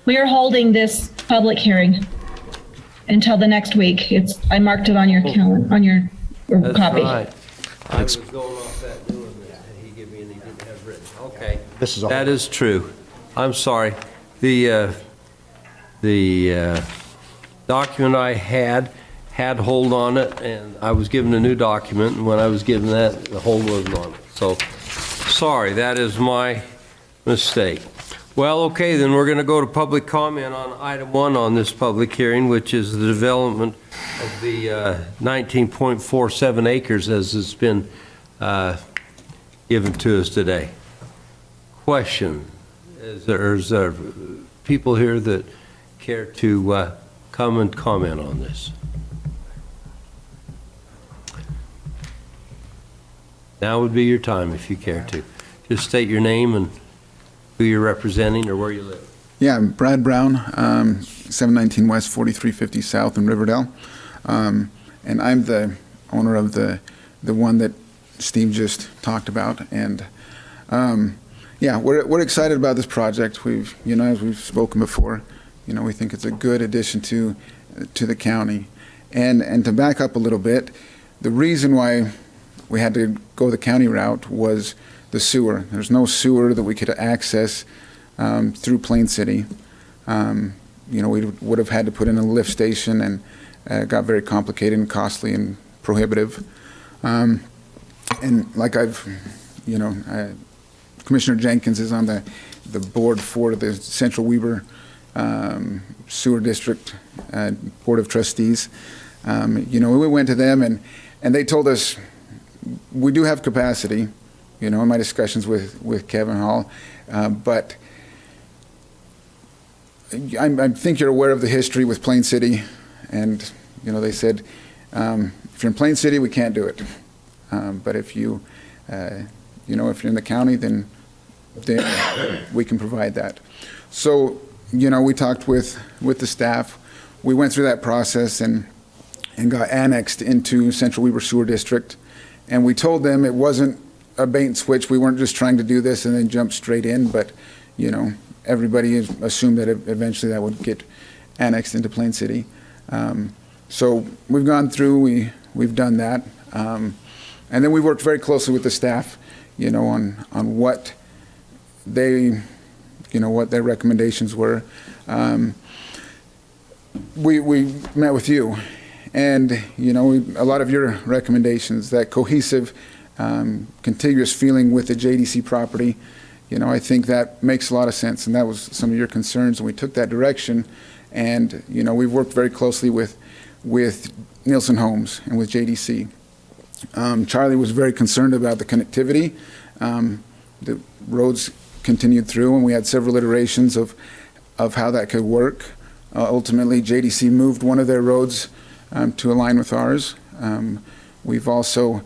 we are holding this public hearing until the next week. I marked it on your calendar, on your That's copy. right. I was going off that new one that he gave me and he didn't have written. Okay. This is a That is true. I'm sorry. The document I had hold on it, and I was given a new document, and when I was given that, the hold wasn't on it. So, sorry, that is my mistake. Well, okay, then we're going to go to public comment on item 1 on this public hearing, which is the development of the 19.47 acres as it's been given to us today. Question, is there people here that care to come and comment on this? Now would be your time if you care to. Just state your name and who you're representing or where you live. Yeah, I'm Brad Brown, 719 West, 4350 South in Riverdale. And I'm the owner of the one that Steve just talked about. And yeah, we're excited about this project. As we've spoken before, we think it's a good addition to the county. And to back up a little bit, the reason why we had to go the county route was the sewer. There's no sewer that we could access through Plain City. We would have had to put in a lift station, and it got very complicated and costly and prohibitive. And like Commissioner Jenkins is on the board for the Central Weber Sewer District Board of Trustees. We went to them and they told us we do have capacity, in my discussions with Kevin Hall, but I think you're aware of the history with Plain City, and they said if you're in Plain City, we can't do it, but if you if you're in the county, then we can provide that. So we talked with the staff. We went through that process and got annexed into Central Weber Sewer District, and we told them it wasn't a bait and switch. We weren't just trying to do this and then jump straight in, but everybody assumed that eventually that would get annexed into Plain City. So we've gone through, we've done that, and then we worked very closely with the staff, on what they, what their recommendations were. We met with you, and a lot of your recommendations, that cohesive, contiguous feeling with the JDC property, I think that makes a lot of sense, and that was some of your concerns, and we took that direction. And we've worked very closely with Nielsen Homes and with JDC. Charlie was very concerned about the connectivity. The roads continued through, and we had several iterations of how that could work. Ultimately, JDC moved one of their roads to align with ours. We've also,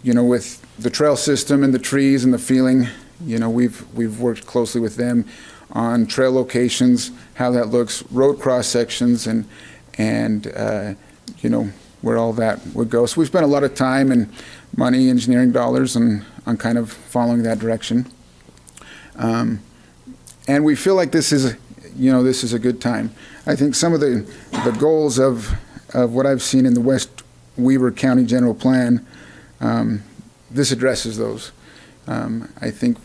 with the trail system and the trees and the feeling, we've worked closely with them on trail locations, how that looks, road cross sections, and where all that would go. So we spent a lot of time and money, engineering dollars, on kind of following that direction. And we feel like this is a good time. I think some of the goals of what I've seen in the West Weber County General Plan, this addresses those. I think,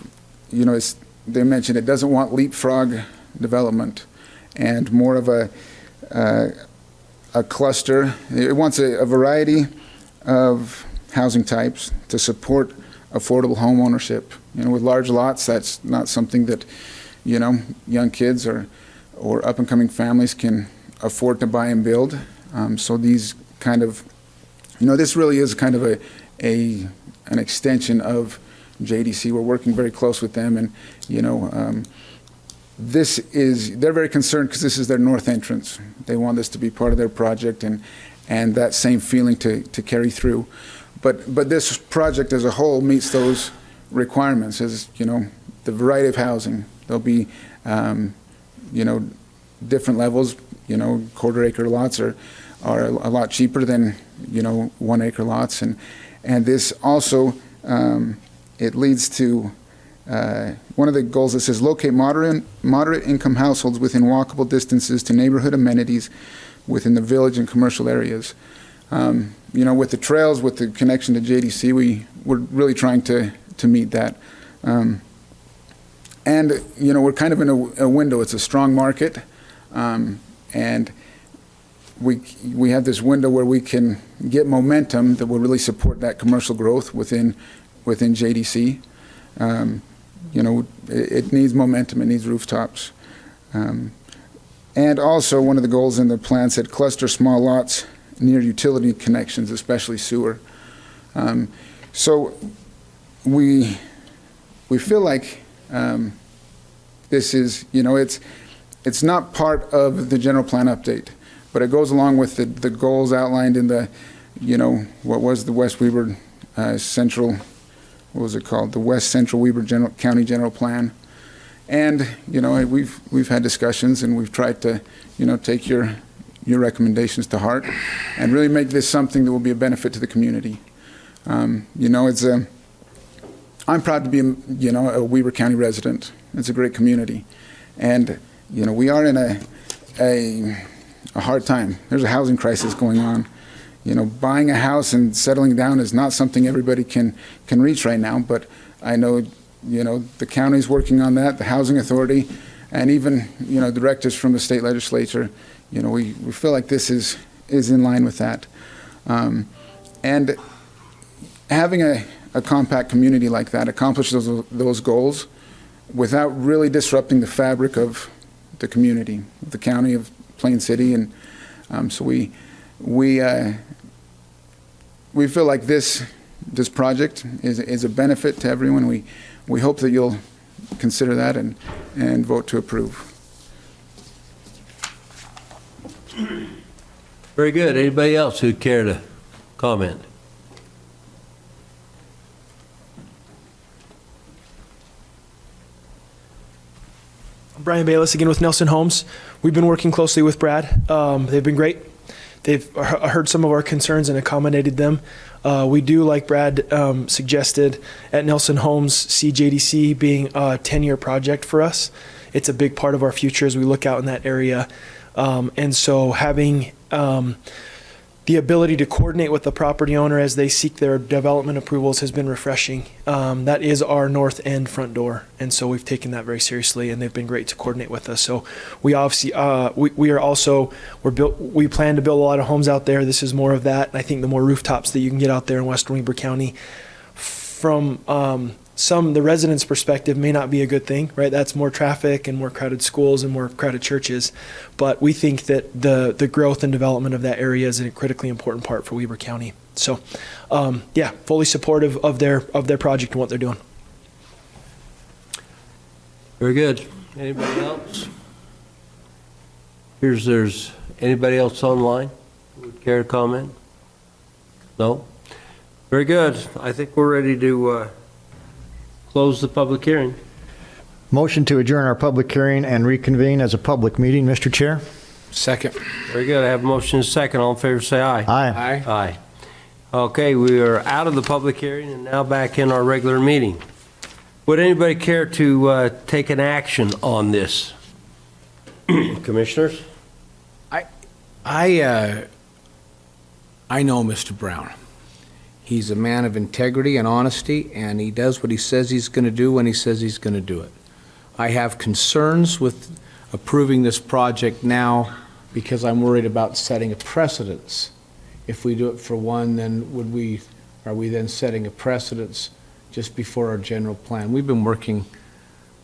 they mentioned it doesn't want leapfrog development and more of a cluster. It wants a variety of housing types to support affordable home ownership. With large lots, that's not something that, young kids or up-and-coming families can afford to buy and build. So these kind of, this really is kind of an extension of JDC. We're working very close with them, and they're very concerned because this is their north entrance. They want this to be part of their project, and that same feeling to carry through. But this project as a whole meets those requirements, as the variety of housing. There'll be different levels. Quarter-acre lots are a lot cheaper than 1 acre lots, and this also it leads to one of the goals that says locate moderate income households within walkable distances to neighborhood amenities within the village and commercial areas. With the trails, with the connection to JDC, we're really trying to meet that. And we're kind of in a window. It's a strong market, and we have this window where we can get momentum that will really support that commercial growth within JDC. It needs momentum. It needs rooftops. And also, one of the goals in the plan said cluster small lots near utility connections, especially sewer. So we feel like this is, it's not part of the general plan update, but it goes along with the goals outlined in the, what was the West Weber Central, what was it called? The West Central Weber County General Plan. And, we've had discussions, and we've tried to, take your recommendations to heart and really make this something that will be a benefit to the community. I'm proud to be, a Weber County resident. It's a great community. And, we are in a hard time. There's a housing crisis going on. Buying a house and settling down is not something everybody can reach right now, but I know, the county's working on that, the Housing Authority, and even, directives from the state legislature. We feel like this is in line with that. And having a compact community like that accomplishes those goals without really disrupting the fabric of the community, of the county of Plain City. And so we feel like this project is a benefit to everyone. We hope that you'll consider that and vote to approve. Very good. Anybody else who'd care to comment? Brian Bayless again with Nelson Homes. We've been working closely with Brad. They've been great. They've heard some of our concerns and accommodated them. We do, like Brad suggested, at Nelson Homes, see JDC being a 10-year project for us. It's a big part of our future as we look out in that area. And so having the ability to coordinate with the property owner as they seek their development approvals has been refreshing. That is our north end front door, and so we've taken that very seriously, and they've been great to coordinate with us. So we obviously we plan to build a lot of homes out there. This is more of that. And I think the more rooftops that you can get out there in Western Weber County, from the residents' perspective, may not be a good thing, right? That's more traffic and more crowded schools and more crowded churches. But we think that the growth and development of that area is a critically important part for Weber County. So, fully supportive of their project and what they're doing. Very good. Anybody else? There's anybody else online who would care to comment? No? Very good. I think we're ready to close the public hearing. Motion to adjourn our public hearing and reconvene as a public meeting, Mr. Chair. Second. Very good. I have a motion and a second. All in favor, say aye. Aye. Aye. Okay, we are out of the public hearing and now back in our regular meeting. Would anybody care to take an action on this? Commissioners? I know Mr. Brown. He's a man of integrity and honesty, and he does what he says he's going to do when he says he's going to do it. I have concerns with approving this project now because I'm worried about setting a precedence. If we do it for one, then are we then setting a precedence just before our general plan? We've been working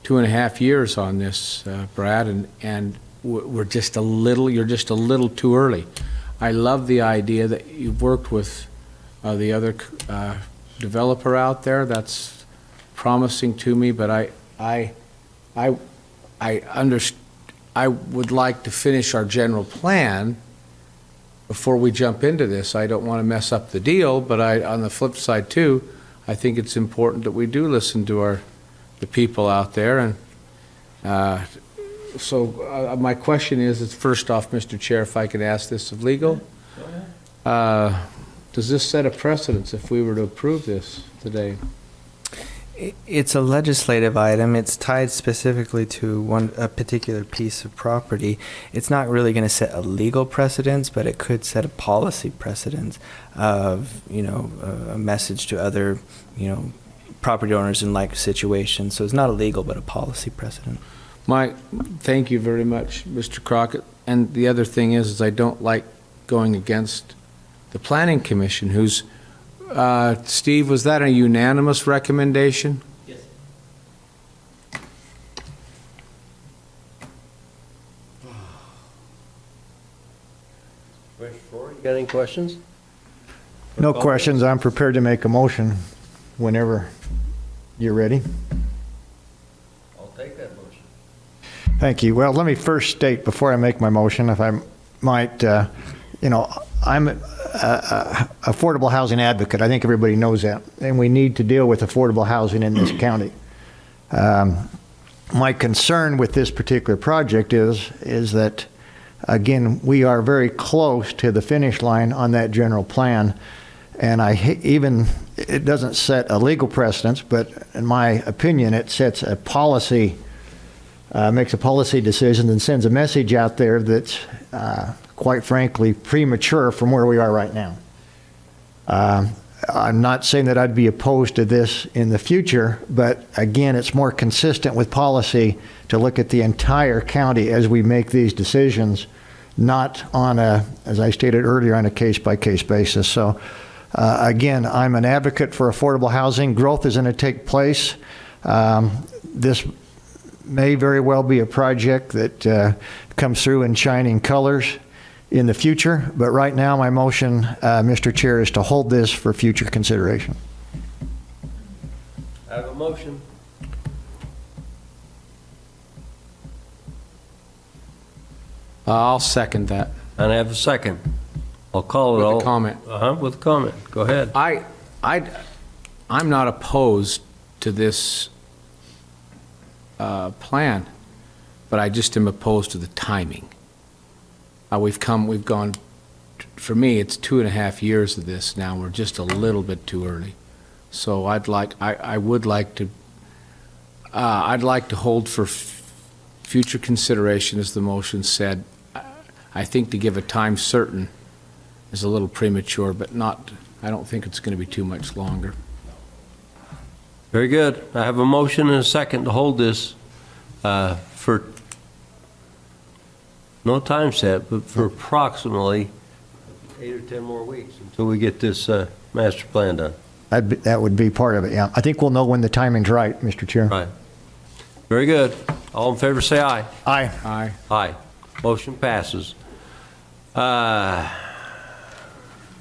2.5 years on this, Brad, and you're just a little too early. I love the idea that you've worked with the other developer out there. That's promising to me, but I would like to finish our general plan before we jump into this. I don't want to mess up the deal, but on the flip side too, I think it's important that we do listen to the people out there. And so my question is, first off, Mr. Chair, if I could ask this of legal. does this set a precedence if we were to approve this today? It's a legislative item. It's tied specifically to a particular piece of property. It's not really going to set a legal precedence, but it could set a policy precedence of, a message to other, property owners in like situations. So it's not illegal, but a policy precedent. Thank you very much, Mr. Crockett. And the other thing is I don't like going against the Planning Commission, who's, Steve, was that a unanimous recommendation? Yes. Commissioner Ford, you got any questions? No questions. I'm prepared to make a motion whenever you're ready. I'll take that motion. Thank you. Well, let me first state before I make my motion, if I might, I'm an affordable housing advocate. I think everybody knows that. And we need to deal with affordable housing in this county. My concern with this particular project is that, again, we are very close to the finish line on that general plan. And it doesn't set a legal precedence, but in my opinion, it sets a policy, makes a policy decision and sends a message out there that's, quite frankly, premature from where we are right now. I'm not saying that I'd be opposed to this in the future, but again, it's more consistent with policy to look at the entire county as we make these decisions, not on as I stated earlier, on a case-by-case basis. So again, I'm an advocate for affordable housing. Growth is going to take place. This may very well be a project that comes through in shining colors in the future, but right now my motion, Mr. Chair, is to hold this for future consideration. I have a motion. I'll second that. And I have a second. I'll call it all. With a comment. With a comment. Go ahead. I'm not opposed to this plan, but I just am opposed to the timing. We've gone, for me, it's 2.5 years of this now. We're just a little bit too early. So I'd like to hold for future consideration, as the motion said. I think to give a time certain is a little premature, but I don't think it's going to be too much longer. Very good. I have a motion and a second to hold this for no time set, but for approximately 8 or 10 more weeks until we get this master plan done. That would be part of it, yeah. I think we'll know when the timing's right, Mr. Chair. Right. Very good. All in favor say aye. Aye. Aye. Aye. Motion passes.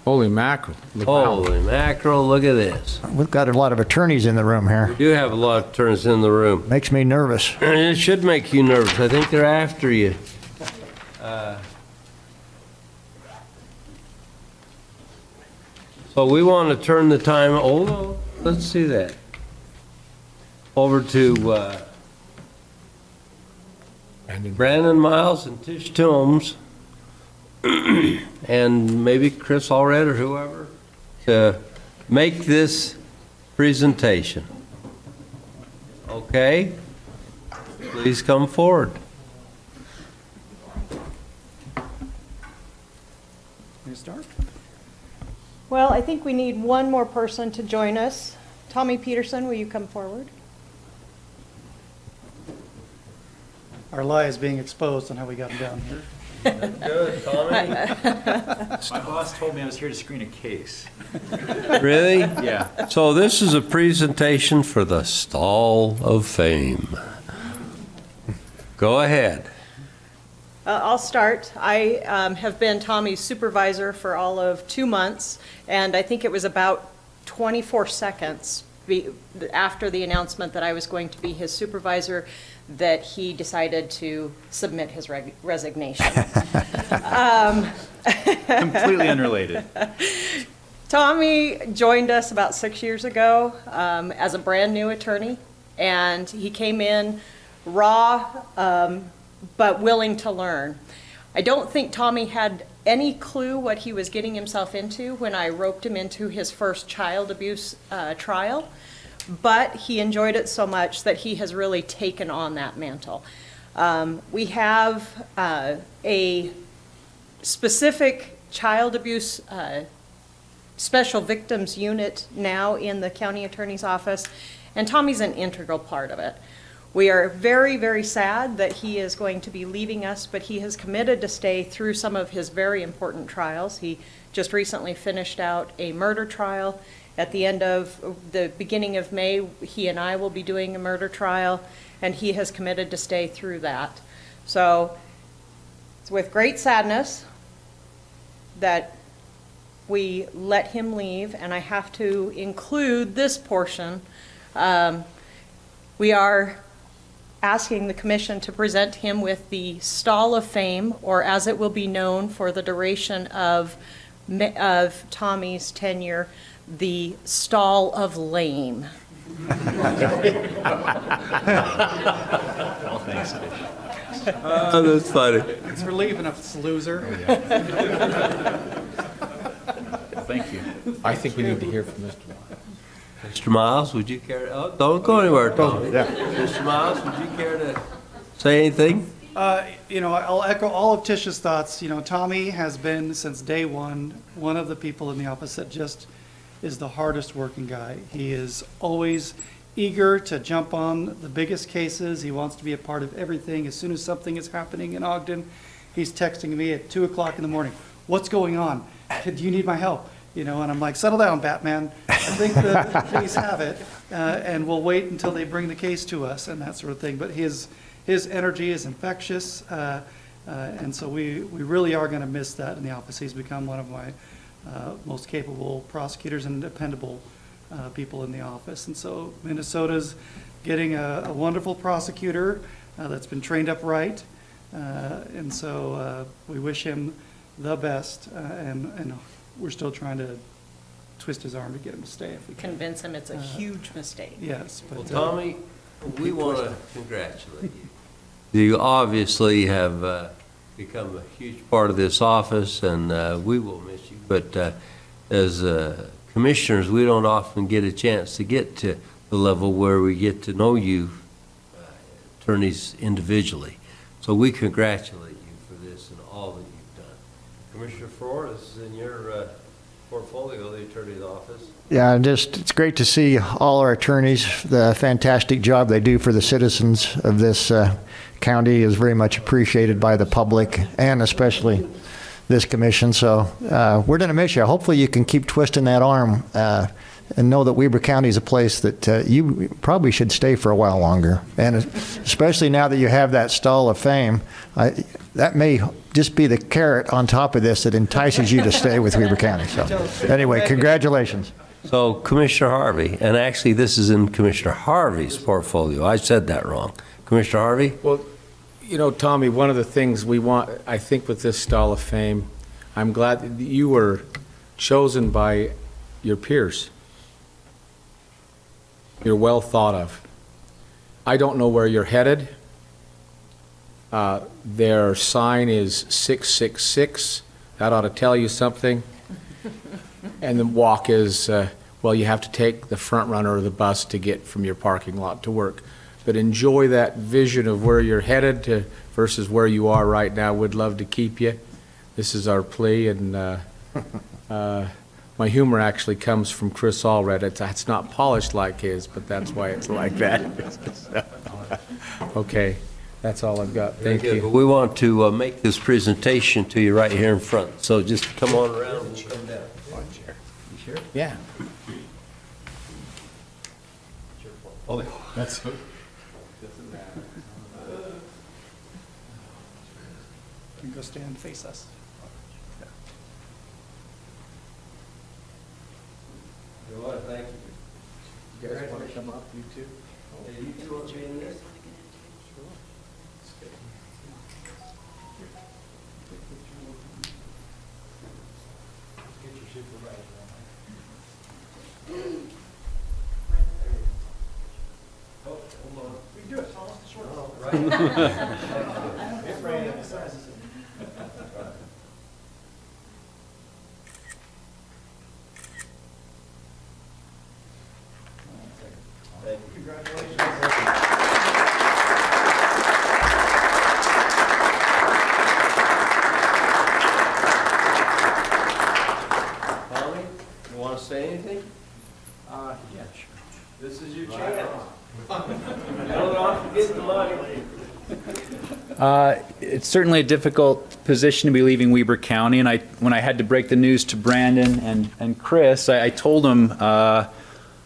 Holy mackerel. Holy mackerel, look at this. We've got a lot of attorneys in the room here. We do have a lot of attorneys in the room. Makes me nervous. It should make you nervous. I think they're after you. So we want to turn the time, let's see that, over to Brandon Miles and Tish Toombs, and maybe Chris Allred or whoever, to make this presentation. Okay? Please come forward. Start? Well, I think we need one more person to join us. Tommy Peterson, will you come forward? Our lie is being exposed on how we got him down here. Good, Tommy. My boss told me I was here to screen a case. Really? Yeah. So this is a presentation for the Stall of Fame. Go ahead. I'll start. I have been Tommy's supervisor for all of 2 months, and I think it was about 24 seconds after the announcement that I was going to be his supervisor that he decided to submit his resignation. Completely unrelated. Tommy joined us about 6 years ago as a brand new attorney, and he came in raw but willing to learn. I don't think Tommy had any clue what he was getting himself into when I roped him into his first child abuse trial, but he enjoyed it so much that he has really taken on that mantle. We have a specific child abuse special victims unit now in the county attorney's office, and Tommy's an integral part of it. We are very, very sad that he is going to be leaving us, but he has committed to stay through some of his very important trials. He just recently finished out a murder trial. At the end of the beginning of May, he and I will be doing a murder trial, and he has committed to stay through that. So it's with great sadness that we let him leave, and I have to include this portion. We are asking the commission to present him with the Stall of Fame, or as it will be known for the duration of Tommy's tenure, the Stall of Lame. Well, thanks, Fish. That's funny. It's relieving if it's a loser. Thank you. I think we need to hear from Mr. Mr. Miles, would you care? Oh, don't go anywhere, Tommy. Mr. Miles, would you care to say anything? I'll echo all of Tish's thoughts. Tommy has been, since day one of the people in the office that just is the hardest working guy. He is always eager to jump on the biggest cases. He wants to be a part of everything. As soon as something is happening in Ogden, he's texting me at 2 o'clock in the morning. What's going on? Do you need my help? And I'm like, settle down, Batman. I think the police have it, and we'll wait until they bring the case to us and that sort of thing. But his energy is infectious, and so we really are going to miss that in the office. He's become one of my most capable prosecutors and dependable people in the office. And so Minnesota's getting a wonderful prosecutor that's been trained up right, and so we wish him the best, and we're still trying to twist his arm to get him to stay if we can. Convince him it's a huge mistake. Yes. But, Well, Tommy, we want to congratulate you. You obviously have become a huge part of this office, and we will miss you. But as commissioners, we don't often get a chance to get to the level where we get to know you, attorneys, individually. So we congratulate you for this and all that you've done. Commissioner Farrar, this is in your portfolio, the attorney's office. Yeah, it's great to see all our attorneys. The fantastic job they do for the citizens of this county is very much appreciated by the public and especially this commission. So we're going to miss you. Hopefully you can keep twisting that arm and know that Weber County is a place that you probably should stay for a while longer. And especially now that you have that Stall of Fame, that may just be the carrot on top of this that entices you to stay with Weber County. So anyway, congratulations. So Commissioner Harvey, and actually this is in Commissioner Harvey's portfolio. I said that wrong. Commissioner Harvey? Well, Tommy, one of the things we want, I think, with this Stall of Fame, I'm glad that you were chosen by your peers. You're well thought of. I don't know where you're headed. Their sign is 666. That ought to tell you something. And the walk is, you have to take the front runner of the bus to get from your parking lot to work. But enjoy that vision of where you're headed to versus where you are right now. We'd love to keep you. This is our plea, and my humor actually comes from Chris Allred. It's not polished like his, but that's why it's like that. Okay, that's all I've got. Thank you. We want to make this presentation to you right here in front. So just come on around and come down. You sure? Yeah. Oh, that's so. You can go stand and face us. You want to thank you. You guys want to come up, you two? Hey, you two want to be in this? We can do it. Tall us to short. It's certainly a difficult position to be leaving Weber County, and when I had to break the news to Brandon and Chris, I told them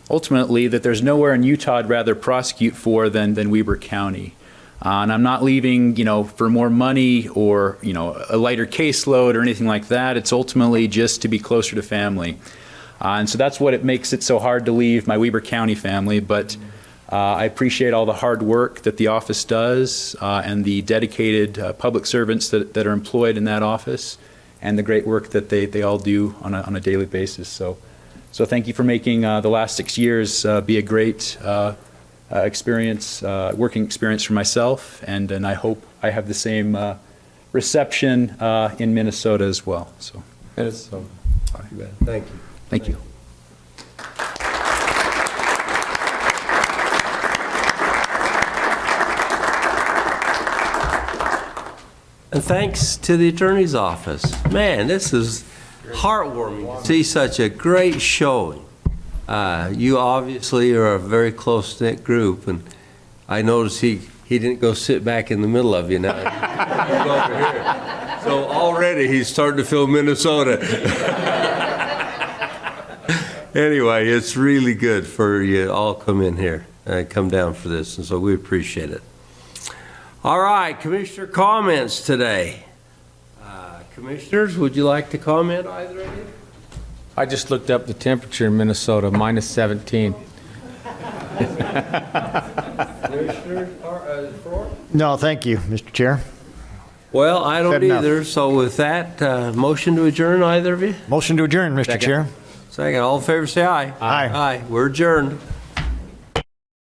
ultimately that there's nowhere in Utah I'd rather prosecute for than Weber County. And I'm not leaving, for more money or, a lighter caseload or anything like that. It's ultimately just to be closer to family. And so that's what it makes it so hard to leave my Weber County family. But I appreciate all the hard work that the office does and the dedicated public servants that are employed in that office and the great work that they all do on a daily basis. So thank you for making the last 6 years be a great working experience for myself, and I hope I have the same reception in Minnesota as well. So, Thank you. Thank you. And thanks to the attorney's office. Man, this is heartwarming to see such a great showing. You obviously are a very close-knit group, and I noticed he didn't go sit back in the middle of you now. He's over here. So already he's starting to feel Minnesota. Anyway, it's really good for you to all come in here and come down for this, and so we appreciate it. All right, Commissioner comments today. Commissioners, would you like to comment, either of you? I just looked up the temperature in Minnesota, minus 17. No, thank you, Mr. Chair. Well, I don't Said enough. either. So with that, motion to adjourn, either of you? Motion to adjourn, Mr. Second. Chair. Second. All in favor, say aye. Aye. Aye. We're adjourned.